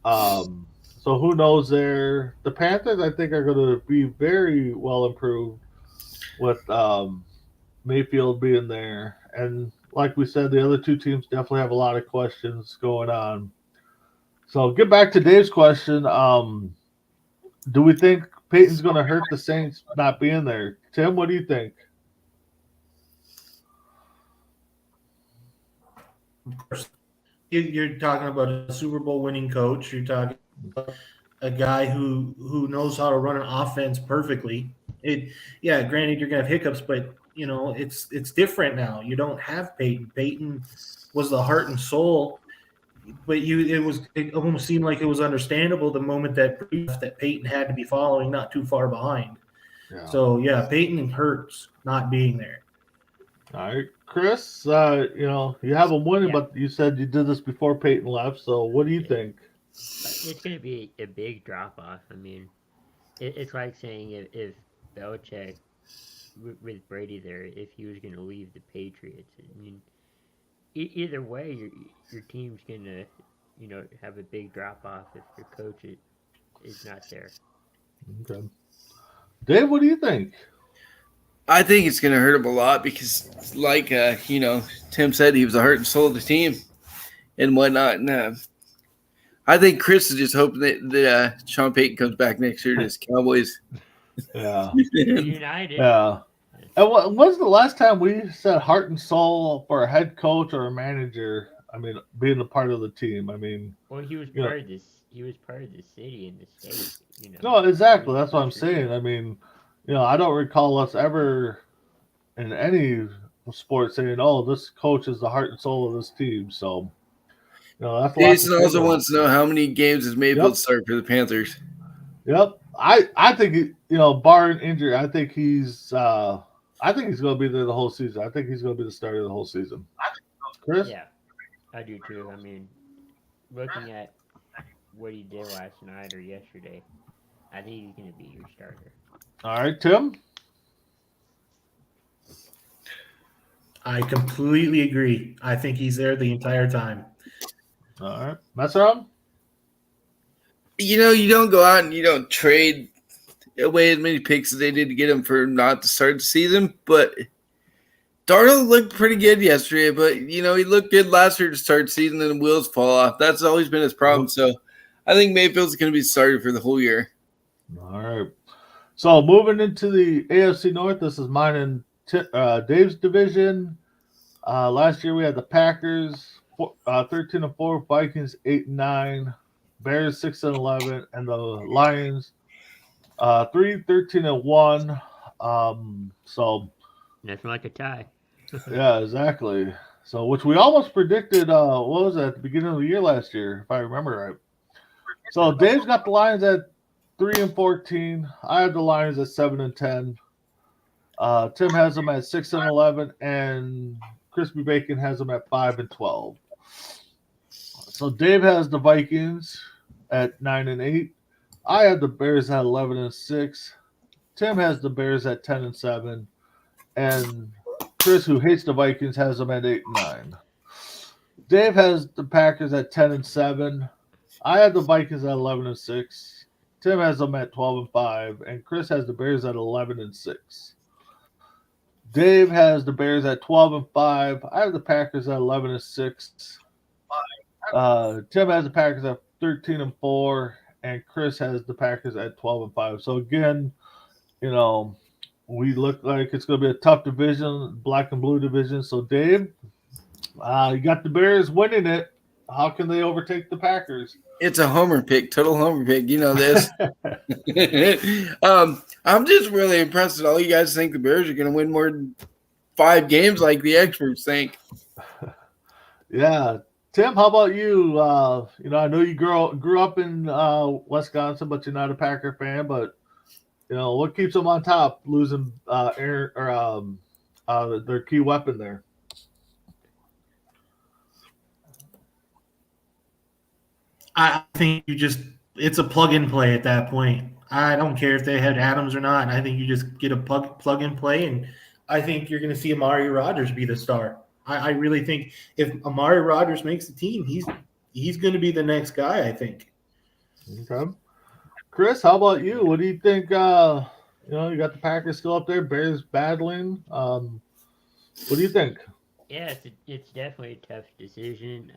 [SPEAKER 2] Um, so who knows there? The Panthers, I think, are going to be very well improved with Mayfield being there. And like we said, the other two teams definitely have a lot of questions going on. So get back to Dave's question. Do we think Peyton's going to hurt the Saints not being there? Tim, what do you think?
[SPEAKER 4] You're talking about a Super Bowl winning coach. You're talking about a guy who knows how to run an offense perfectly. Yeah, granted you're gonna have hiccups, but it's different now. You don't have Peyton. Peyton was the heart and soul, but it almost seemed like it was understandable the moment that Peyton had to be following not too far behind.
[SPEAKER 2] Yeah.
[SPEAKER 4] So yeah, Peyton hurts not being there.
[SPEAKER 2] All right, Chris. You have them winning,
[SPEAKER 3] Yeah.
[SPEAKER 2] but you said you did this before Peyton left. So what do you think?
[SPEAKER 3] It's going to be a big drop off. I mean, it's like saying if Belichick, with Brady there, if he was going to leave the Patriots. I mean, either way, your team's going to, have a big drop off if your coach is not there.
[SPEAKER 2] Okay, Dave. What do you think?
[SPEAKER 5] I think it's going to hurt him a lot because, like Tim said, he was the heart and soul of the team and whatnot. And I think Chris is just hoping that Sean Payton comes back next year to his Cowboys.
[SPEAKER 2] Yeah,
[SPEAKER 3] United.
[SPEAKER 2] yeah. And when's the last time we said heart and soul for a head coach or a manager? I mean, being a part of the team. I mean,
[SPEAKER 3] Well, he was part of this. He was part of the city and the state.
[SPEAKER 2] no, exactly. That's what I'm
[SPEAKER 3] for sure.
[SPEAKER 2] saying. I mean, I don't recall us ever in any sport saying, "Oh, this coach is the heart and soul of this team." So, that's a lot to
[SPEAKER 5] Jason
[SPEAKER 2] say
[SPEAKER 5] also
[SPEAKER 2] there.
[SPEAKER 5] wants to know how many games has Mayfield
[SPEAKER 2] Yep.
[SPEAKER 5] started for the Panthers.
[SPEAKER 2] Yep. I think barring injury, I think he's going to be there the whole season. I think he's going to be the starter of the whole season. Chris?
[SPEAKER 3] Yeah, I do too. I mean, looking at what he did last night or yesterday, I think he's going to be your starter.
[SPEAKER 2] All right, Tim?
[SPEAKER 4] I completely agree. I think he's there the entire time.
[SPEAKER 2] All right. Mess around?
[SPEAKER 5] You don't go out and you don't trade away as many picks as they did to get him for not to start the season. But Darnold looked pretty good yesterday. But, he looked good last year to start the season and the wheels fall off. That's always been his problem. So I think Mayfield's going to be started for the whole year.
[SPEAKER 2] All right. So moving into the AFC North, this is mine and Dave's division. Last year we had the Packers 13-4, Vikings 8-9, Bears 6-11, and the Lions 13-1. So
[SPEAKER 3] Nothing like a tie.
[SPEAKER 2] yeah, exactly. So which we almost predicted. What was that at the beginning of the year last year, if I remember right? So Dave's got the Lions at 3-14. I have the Lions at 7-10. Tim has them at 6-11, and Crispy Bacon has them at 5-12. So Dave has the Vikings at 9-8. I have the Bears at 11-6. Tim has the Bears at 10-7, and Chris, who hates the Vikings, has them at 8-9. Dave has the Packers at 10-7. I have the Vikings at 11-6. Tim has them at 12-5, and Chris has the Bears at 11-6. Dave has the Bears at 12-5. I have the Packers at 11-6. Tim has the Packers at 13-4, and Chris has the Packers at 12-5. So again, we look like it's going to be a tough division, black and blue division. So Dave, you got the Bears winning it. How can they overtake the Packers?
[SPEAKER 5] It's a homer pick, total homer pick. You know this. I'm just really impressed that all you guys think the Bears are going to win more than 5 games like the experts think.
[SPEAKER 2] Yeah. Tim, how about you? I know you grew up in Wisconsin, but you're not a Packer fan. But what keeps them on top, losing their key weapon there?
[SPEAKER 4] I think it's a plug and play at that point. I don't care if they had Adams or not. I think you just get a plug and play, and I think you're going to see Amari Rodgers be the star. I really think if Amari Rodgers makes the team, he's going to be the next guy, I think.
[SPEAKER 2] Okay. Chris, how about you? What do you think? You got the Packers still up there, Bears battling. What do you think?
[SPEAKER 3] Yeah, it's definitely a tough decision.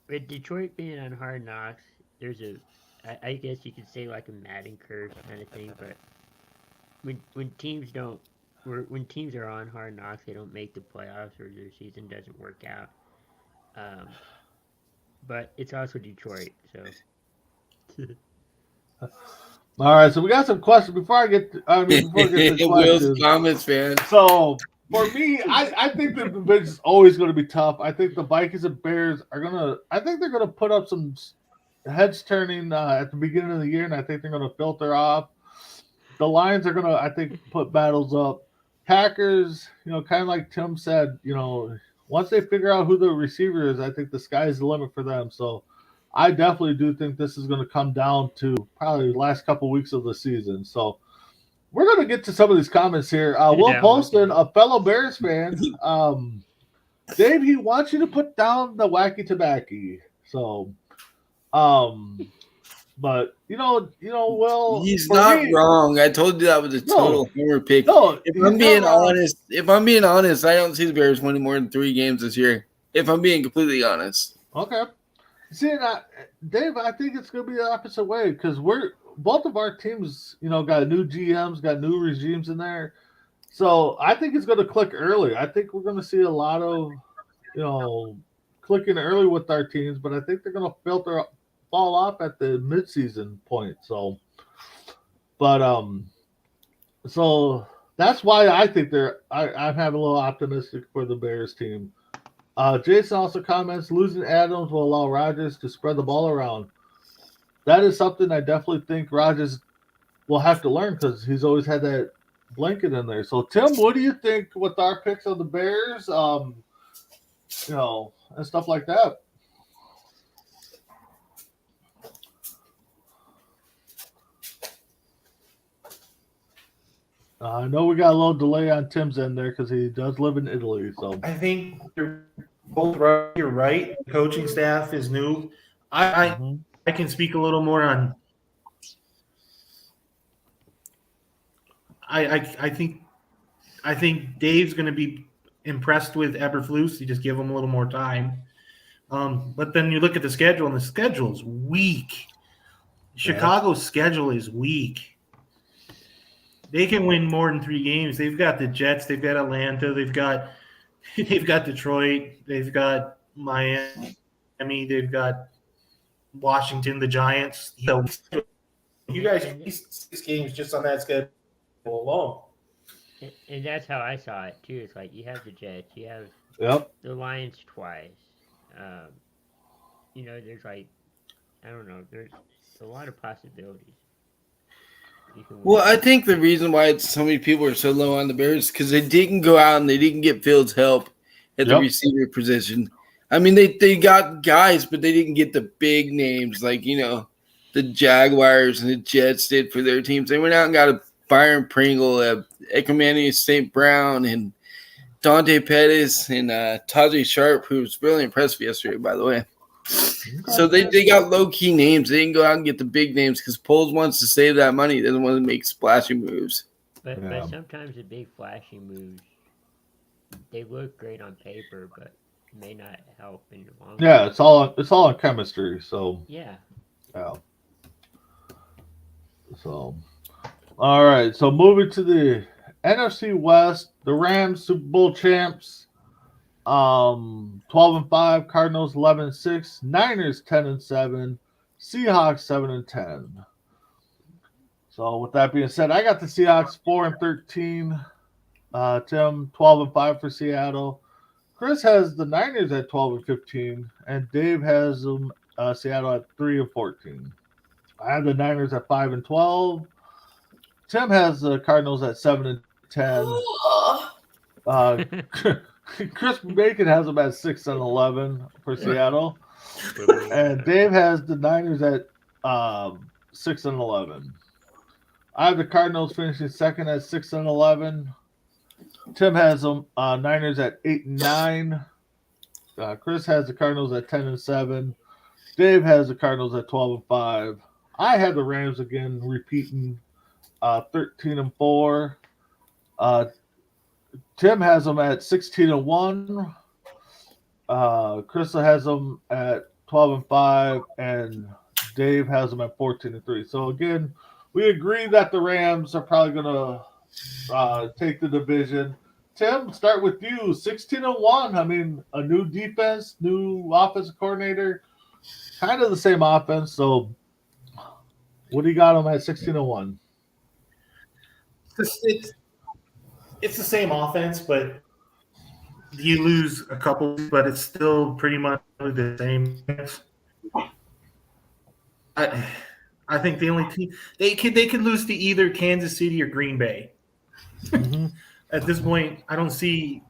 [SPEAKER 3] With Detroit being on Hard Knocks, there's I guess you could say like a Madden curse kind of thing, but when teams are on Hard Knocks, they don't make the playoffs or their season doesn't work out. But it's also Detroit, so.
[SPEAKER 2] All right, so we got some questions before I get to the
[SPEAKER 5] Will's
[SPEAKER 2] questions.
[SPEAKER 5] comments, man.
[SPEAKER 2] So for me, I think the division is always going to be tough. I think the Vikings and Bears I think they're going to put up some heads turning at the beginning of the year, and I think they're going to filter off. The Lions are going to, I think, put battles up. Packers, kind of like Tim said, once they figure out who the receiver is, I think the sky's the limit for them. So I definitely do think this is going to come down to probably the last couple weeks of the season. So we're going to get to some of these comments here. Will Poston, a fellow Bears fan, Dave, he wants you to put down the wacky tobacco. So, but Will,
[SPEAKER 5] he's not wrong. I told you that was a total homer pick.
[SPEAKER 2] No,
[SPEAKER 5] if I'm being honest, I don't see the Bears winning more than 3 games this year. If I'm being completely honest.
[SPEAKER 2] Okay. See, Dave, I think it's going to be the opposite way because both of our teams, got new GMs, got new regimes in there. So I think it's going to click early. I think we're going to see a lot of, clicking early with our teams, but I think they're going to fall off at the midseason point. So, but so that's why I think I'm having a little optimistic for the Bears team. Jason also comments, losing Adams will allow Rodgers to spread the ball around. That is something I definitely think Rodgers will have to learn because he's always had that blanket in there. So, Tim, what do you think with our picks of the Bears, and stuff like that? I know we got a little delay on Tim's end there because he does live in Italy. So
[SPEAKER 4] I think you're both right. You're right. The coaching staff is new. I can speak a little more on. I think Dave's going to be impressed with Eberflus. You just give him a little more time. But then you look at the schedule, and the schedule's weak. Chicago's schedule is weak. They can win more than 3 games. They've got the Jets. They've got Atlanta. They've got Detroit. They've got Miami. They've got Washington, the Giants. So you guys win 6 games just on that schedule alone.
[SPEAKER 3] And that's how I saw it too. It's like you have the Jets, you have the Lions twice. There's like, I don't know. There's a lot of possibilities.
[SPEAKER 5] Well, I think the reason why so many people are so low on the Bears is because they didn't go out and they didn't get Fields' help at the receiver position. I mean, they got guys, but they didn't get the big names like, the Jaguars and the Jets did for their teams. They went out and got a Byron Pringle, Ekamani St. Brown, and Dante Pettis, and Tajay Sharp, who was really impressive yesterday, by the way. So they got low-key names. They didn't go out and get the big names because Poles wants to save that money. He doesn't want to make splashy moves.
[SPEAKER 3] But sometimes the big flashy moves, they look great on paper, but may not help in the long
[SPEAKER 2] Yeah,
[SPEAKER 3] run.
[SPEAKER 2] it's all on chemistry. So
[SPEAKER 3] Yeah.
[SPEAKER 2] yeah. So all right. So moving to the NFC West, the Rams Super Bowl champs. 12-5, Cardinals 11-6, Niners 10-7, Seahawks 7-10. So with that being said, I got the Seahawks 4-13. Tim 12-5 for Seattle. Chris has the Niners at 12-15, and Dave has them Seattle at 3-14. I have the Niners at 5-12. Tim has the Cardinals at 7-10. Uh, Chris Bacon has them at 6-11 for Seattle, and Dave has the Niners at 6-11. I have the Cardinals finishing second at 6-11. Tim has them Niners at 8-9. Chris has the Cardinals at 10-7. Dave has the Cardinals at 12-5. I had the Rams again repeating 13-4. Tim has them at 16-1. Crystal has them at 12-5, and Dave has them at 14-3. So again, we agree that the Rams are probably going to take the division. Tim, start with you. 16-1. I mean, a new defense, new offensive coordinator, kind of the same offense. So, what do you got them at 16-1?
[SPEAKER 4] It's the same offense, but you lose a couple, but it's still pretty much the same. I think the only team they could lose to either Kansas City or Green Bay.
[SPEAKER 2] Mm-hmm.
[SPEAKER 4] At this point, I don't see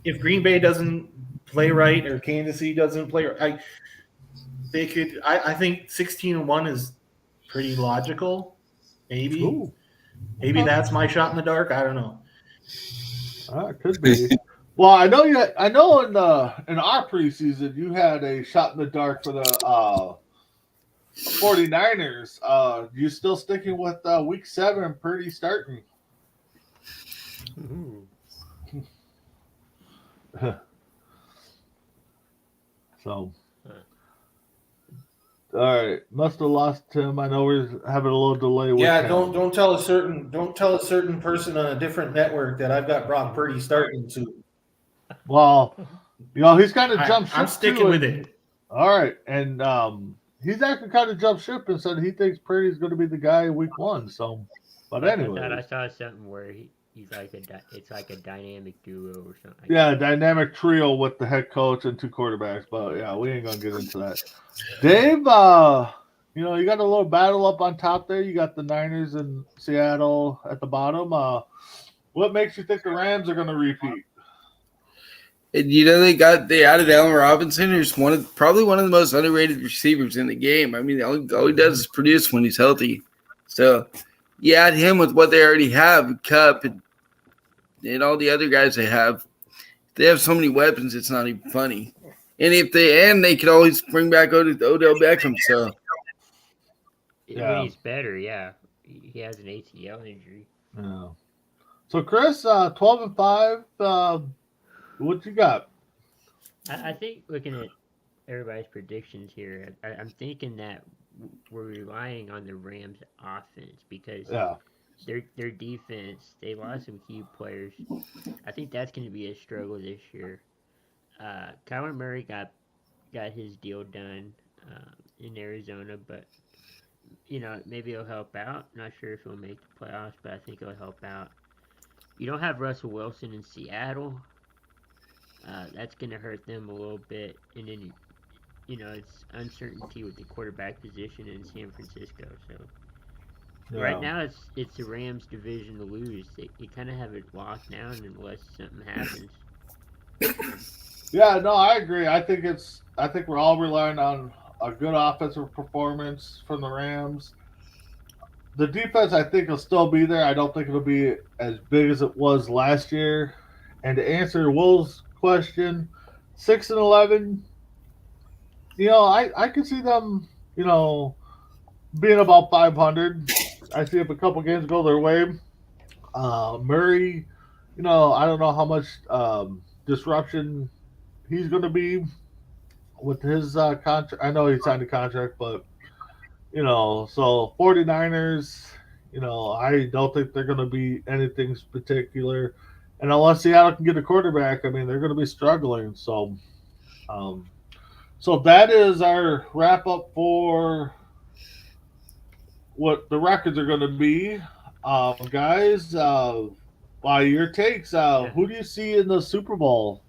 [SPEAKER 4] if Green Bay doesn't play right or Kansas City doesn't play right. They could. I think 16-1 is pretty logical. Maybe.
[SPEAKER 2] Ooh.
[SPEAKER 4] Maybe that's my shot in the dark. I don't know.
[SPEAKER 2] It could be. Well, I know you. I know in our preseason you had a shot in the dark for the 49ers. You still sticking with week 7 Purdy starting? So, all right, must have lost Tim. I know we're having a little delay. With
[SPEAKER 4] Yeah,
[SPEAKER 2] him.
[SPEAKER 4] don't tell a certain person on a different network that I've got Brock Purdy starting soon.
[SPEAKER 2] Well, he's kind of jumped ship.
[SPEAKER 4] I'm sticking with it.
[SPEAKER 2] All right, and he's actually kind of jumped ship and said he thinks Purdy's going to be the guy week 1. So, but anyway,
[SPEAKER 3] I saw something where he's like it's like a dynamic duo or something.
[SPEAKER 2] Yeah, dynamic trio with the head coach and 2 quarterbacks. But yeah, we ain't gonna get into that. Dave, you got a little battle up on top there. You got the Niners and Seattle at the bottom. What makes you think the Rams are gonna repeat?
[SPEAKER 5] And they added Allen Robinson, who's probably one of the most underrated receivers in the game. I mean, all he does is produce when he's healthy. So you add him with what they already have, Cup and all the other guys they have so many weapons, it's not even funny. And they could always bring back Odell Beckham. So
[SPEAKER 3] when he's better, yeah, he has an ACL injury.
[SPEAKER 2] Yeah. So Chris, 12-5. What you got?
[SPEAKER 3] I think looking at everybody's predictions here, I'm thinking that we're relying on the Rams' offense because their defense, they lost some key players. I think that's going to be a struggle this year. Kyler Murray got his deal done in Arizona, but maybe it'll help out. Not sure if he'll make the playoffs, but I think it'll help out. You don't have Russell Wilson in Seattle. That's going to hurt them a little bit, and then it's uncertainty with the quarterback position in San Francisco. So right now it's the Rams' division to lose. They kind of have it locked down unless something happens.
[SPEAKER 2] Yeah, no, I agree. I think we're all relying on a good offensive performance from the Rams. The defense, I think, will still be there. I don't think it'll be as big as it was last year. And to answer Will's question, 6-11. I can see them, being about 500. I see if a couple games go their way. Murray, I don't know how much disruption he's going to be with his contract. I know he signed a contract, but so 49ers, I don't think they're going to be anything particular. And unless Seattle can get a quarterback, I mean, they're going to be struggling. Um, so that is our wrap up for what the records are going to be. Guys, by your takes, who do you see in the Super Bowl?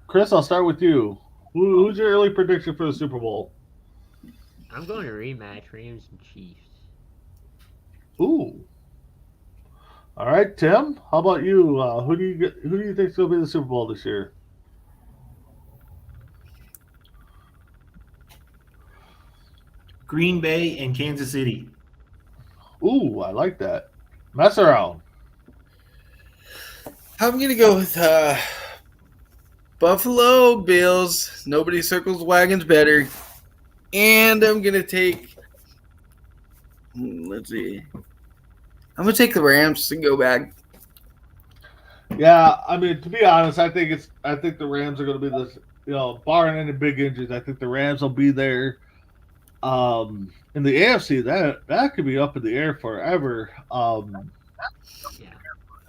[SPEAKER 2] Chris, I'll start with you. Who's your early prediction for the Super Bowl?
[SPEAKER 3] I'm going to rematch Rams and Chiefs.
[SPEAKER 2] Ooh. All right, Tim. How about you? Who do you think is going to be the Super Bowl this year?
[SPEAKER 4] Green Bay and Kansas City.
[SPEAKER 2] Ooh, I like that. Mess around.
[SPEAKER 5] I'm gonna go with Buffalo Bills. Nobody circles wagons better. And I'm gonna take. Let's see. I'm gonna take the Rams and go back.
[SPEAKER 2] Yeah, I mean, to be honest, I think the Rams are going to be this. Barring any big injuries, I think the Rams will be there. In the AFC, that could be up in the air forever.
[SPEAKER 3] Yeah.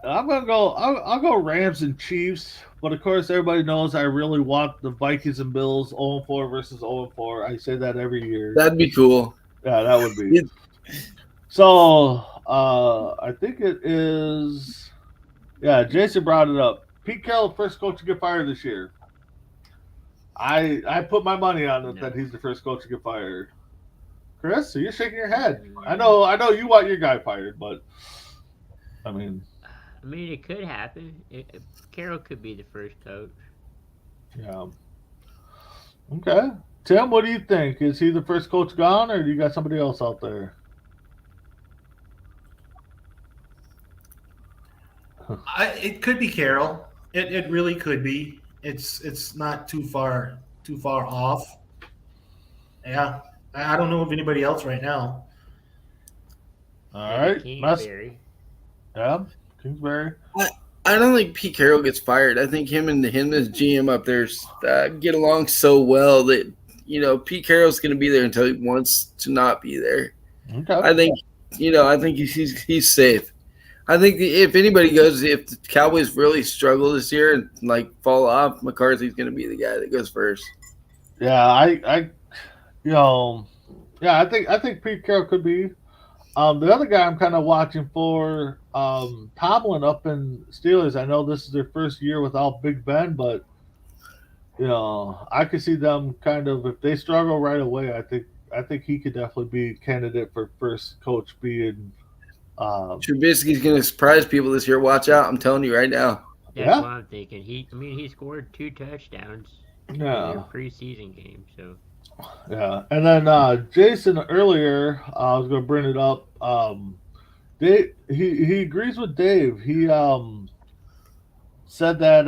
[SPEAKER 2] I'm gonna go. I'll go Rams and Chiefs, but of course, everybody knows I really want the Vikings and Bills 0-4 versus 0-4. I say that every year.
[SPEAKER 5] That'd be cool.
[SPEAKER 2] Yeah, that would be. So, I think it is. Yeah, Jason brought it up. Pete Carroll, first coach to get fired this year. I put my money on it that he's the first coach to get fired. Chris, so you're shaking your head. I know you want your guy fired, but I mean,
[SPEAKER 3] it could happen. Carroll could be the first coach.
[SPEAKER 2] yeah. Okay, Tim, what do you think? Is he the first coach gone, or do you got somebody else out there?
[SPEAKER 4] It could be Carroll. It really could be. It's not too far off. Yeah, I don't know of anybody else right now.
[SPEAKER 2] All right,
[SPEAKER 3] Kingsbury.
[SPEAKER 2] Yeah, Kingsbury.
[SPEAKER 5] I don't think Pete Carroll gets fired. I think him and his GM up there get along so well that Pete Carroll's going to be there until he wants to not be there.
[SPEAKER 2] Okay.
[SPEAKER 5] I think he's safe. I think if anybody goes, if the Cowboys really struggle this year and fall off, McCarthy's going to be the guy that goes first.
[SPEAKER 2] Yeah, I think Pete Carroll could be. The other guy I'm kind of watching for, Tomlin up in Steelers. I know this is their first year without Big Ben, but I could see them kind of, if they struggle right away. I think he could definitely be a candidate for first coach being.
[SPEAKER 5] Trubisky's going to surprise people this year. Watch out! I'm telling you right now.
[SPEAKER 3] That's what I'm thinking. He scored 2 touchdowns in their preseason game. So.
[SPEAKER 2] Yeah, and then Jason earlier, I was going to bring it up. He agrees with Dave. He said that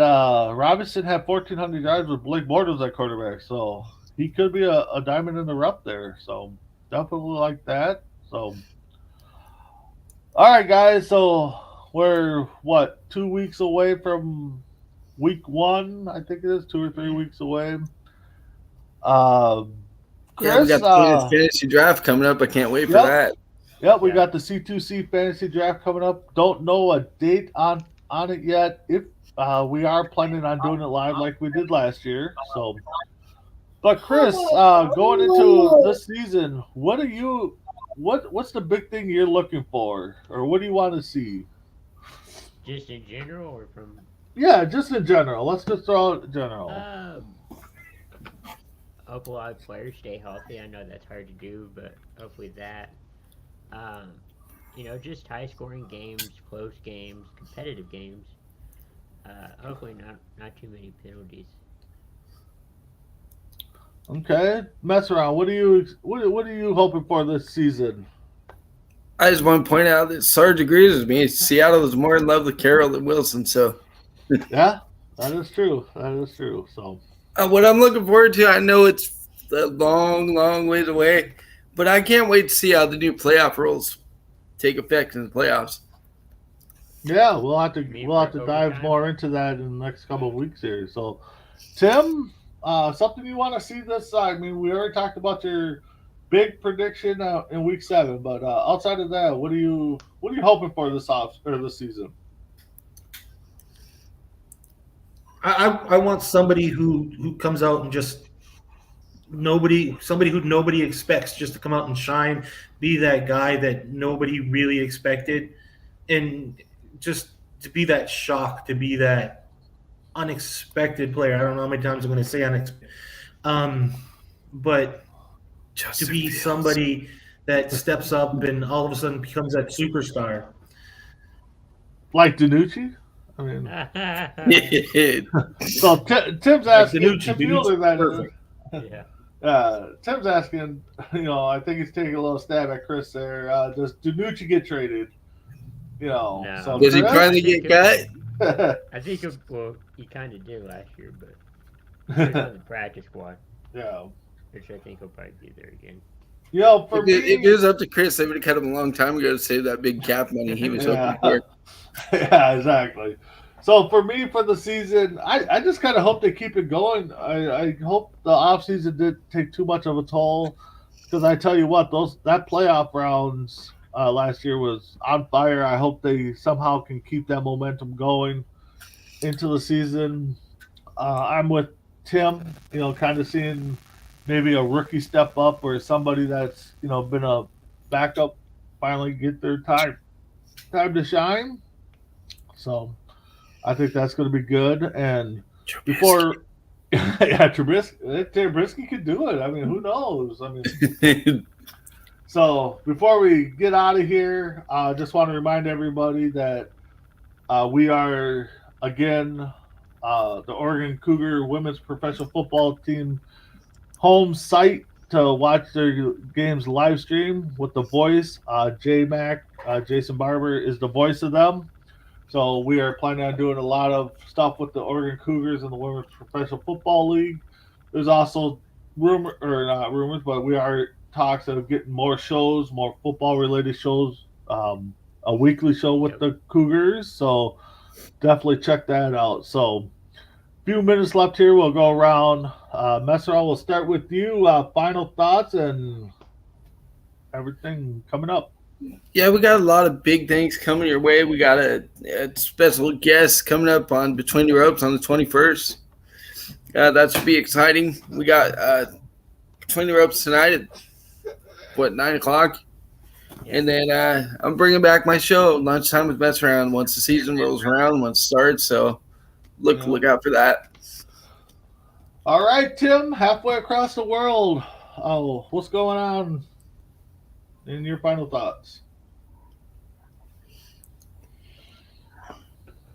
[SPEAKER 2] Robinson had 1,400 yards with Blake Bortles at quarterback, so he could be a diamond in the rough there. So definitely like that. So, all right, guys. So we're 2 weeks away from week 1? I think it is 2 or 3 weeks away. Chris,
[SPEAKER 5] we got the fantasy draft coming up. I can't wait for that.
[SPEAKER 2] Yep, we got the C2C fantasy draft coming up. Don't know a date on it yet. If we are planning on doing it live like we did last year. So, but Chris, going into this season, what's the big thing you're looking for, or what do you want to see?
[SPEAKER 3] Just in general, or from?
[SPEAKER 2] Yeah, just in general. Let's just throw out in general.
[SPEAKER 3] Hope a lot of players stay healthy. I know that's hard to do, but hopefully that. Just high-scoring games, close games, competitive games. Hopefully not too many penalties.
[SPEAKER 2] Okay, mess around. What are you hoping for this season?
[SPEAKER 5] I just want to point out that Sarge agrees with me. Seattle is more in love with Carroll than Wilson. So,
[SPEAKER 2] yeah, that is true. So,
[SPEAKER 5] what I'm looking forward to, I know it's a long, long ways away, but I can't wait to see how the new playoff rules take effect in the playoffs.
[SPEAKER 2] Yeah, we'll have to
[SPEAKER 3] Mean
[SPEAKER 2] we'll have
[SPEAKER 3] for
[SPEAKER 2] to dive
[SPEAKER 3] overtime?
[SPEAKER 2] more into that in the next couple of weeks here. So, Tim, something you want to see this? I mean, we already talked about your big prediction in week 7, but outside of that, what are you hoping for this this season?
[SPEAKER 4] I want somebody who comes out and just somebody who nobody expects just to come out and shine, be that guy that nobody really expected, and just to be that shock, to be that unexpected player. I don't know how many times I'm going to say unexpected, but to be somebody that steps up and all of a sudden becomes that superstar.
[SPEAKER 2] Like Danucci? I mean,
[SPEAKER 5] Yeah.
[SPEAKER 2] so Tim's
[SPEAKER 4] Like
[SPEAKER 2] asking
[SPEAKER 4] Danucci.
[SPEAKER 2] Tim
[SPEAKER 4] Danucci's
[SPEAKER 2] Fielder that
[SPEAKER 4] perfect.
[SPEAKER 3] Yeah.
[SPEAKER 2] Tim's asking, I think he's taking a little stab at Chris there. Does Danucci get traded?
[SPEAKER 3] No.
[SPEAKER 2] So
[SPEAKER 5] Does he
[SPEAKER 2] Chris,
[SPEAKER 5] finally get cut?
[SPEAKER 3] I think he kind of did last year, but he was on the practice squad,
[SPEAKER 2] yeah.
[SPEAKER 3] which I think he'll probably be there again.
[SPEAKER 2] For
[SPEAKER 5] If
[SPEAKER 2] me,
[SPEAKER 5] it was up to Chris, they would have cut him a long time ago to save that big cap money he was hoping for.
[SPEAKER 2] Yeah, exactly. So for me, for the season, I just kind of hope they keep it going. I hope the offseason didn't take too much of a toll, because I tell you what, that playoff rounds last year was on fire. I hope they somehow can keep that momentum going into the season. I'm with Tim, kind of seeing maybe a rookie step up, or somebody that's been a backup finally get their time to shine. So I think that's going to be good. And before, yeah, Trubisky could do it. I mean, who knows? I mean, so before we get out of here, I just want to remind everybody that we are again the Oregon Cougar women's professional football team home site to watch their games live stream with the voice. J-Mac, Jason Barber is the voice of them. So we are planning on doing a lot of stuff with the Oregon Cougars and the Women's Professional Football League. There's also not rumors, but we are talks of getting more shows, more football-related shows, a weekly show with the Cougars. So definitely check that out. So few minutes left here. We'll go around. Messerol, we'll start with you. Final thoughts and everything coming up.
[SPEAKER 5] Yeah, we got a lot of big things coming your way. We got a special guest coming up on Between the Ropes on the 21st. That should be exciting. We got Between the Ropes tonight at, 9 o'clock? Yeah. And then I'm bringing back my show, Lunchtime with Mess Around, once the season rolls around, once it starts. So look out for that.
[SPEAKER 2] All right, Tim, halfway across the world. Oh, what's going on in your final thoughts?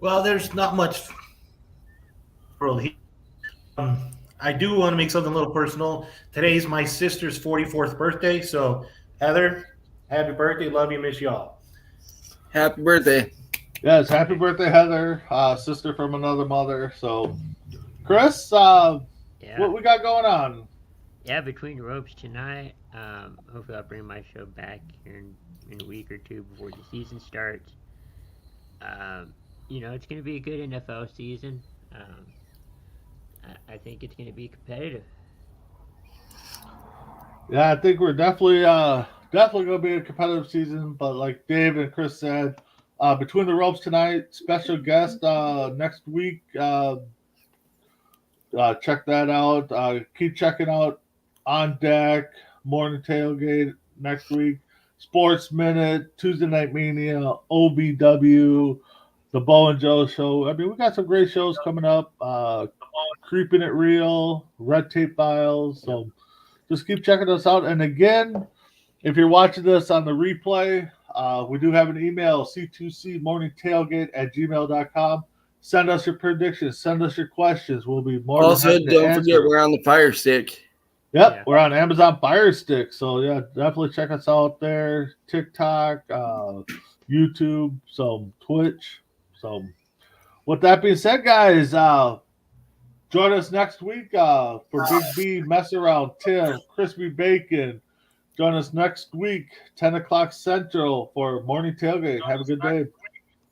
[SPEAKER 4] Well, there's not much world here. I do want to make something a little personal. Today's my sister's 44th birthday, so Heather, happy birthday. Love you, miss y'all.
[SPEAKER 5] Happy birthday.
[SPEAKER 2] Yes, happy birthday, Heather, sister from another mother. So, Chris, what we got going on?
[SPEAKER 3] Yeah, Between the Ropes tonight. Hopefully I'll bring my show back here in a week or two before the season starts. It's going to be a good NFL season. I think it's going to be competitive.
[SPEAKER 2] Yeah, I think we're definitely going to be a competitive season. But like Dave and Chris said, Between the Ropes tonight, special guest next week. Check that out. Keep checking out On Deck, Morning Tailgate next week, Sports Minute, Tuesday Night Mania, OBW, the Bo and Joe Show. I mean, we got some great shows coming up. Creeping It Real, Red Tape Files. So just keep checking us out. And again, if you're watching this on the replay, we do have an email, c2cmorningtailgate@gmail.com. Send us your predictions. Send us your questions. We'll be more
[SPEAKER 5] Also,
[SPEAKER 2] than happy to
[SPEAKER 5] don't
[SPEAKER 2] answer.
[SPEAKER 5] forget we're on the Fire Stick.
[SPEAKER 2] Yep, we're on Amazon Fire Stick. So, yeah, definitely check us out there. TikTok, YouTube, Twitch. So, with that being said, guys, join us next week for Big B, Mess Around, Tim, Crispy Bacon, Join us next week, 10 o'clock Central, for morning tailgate. Have a good day.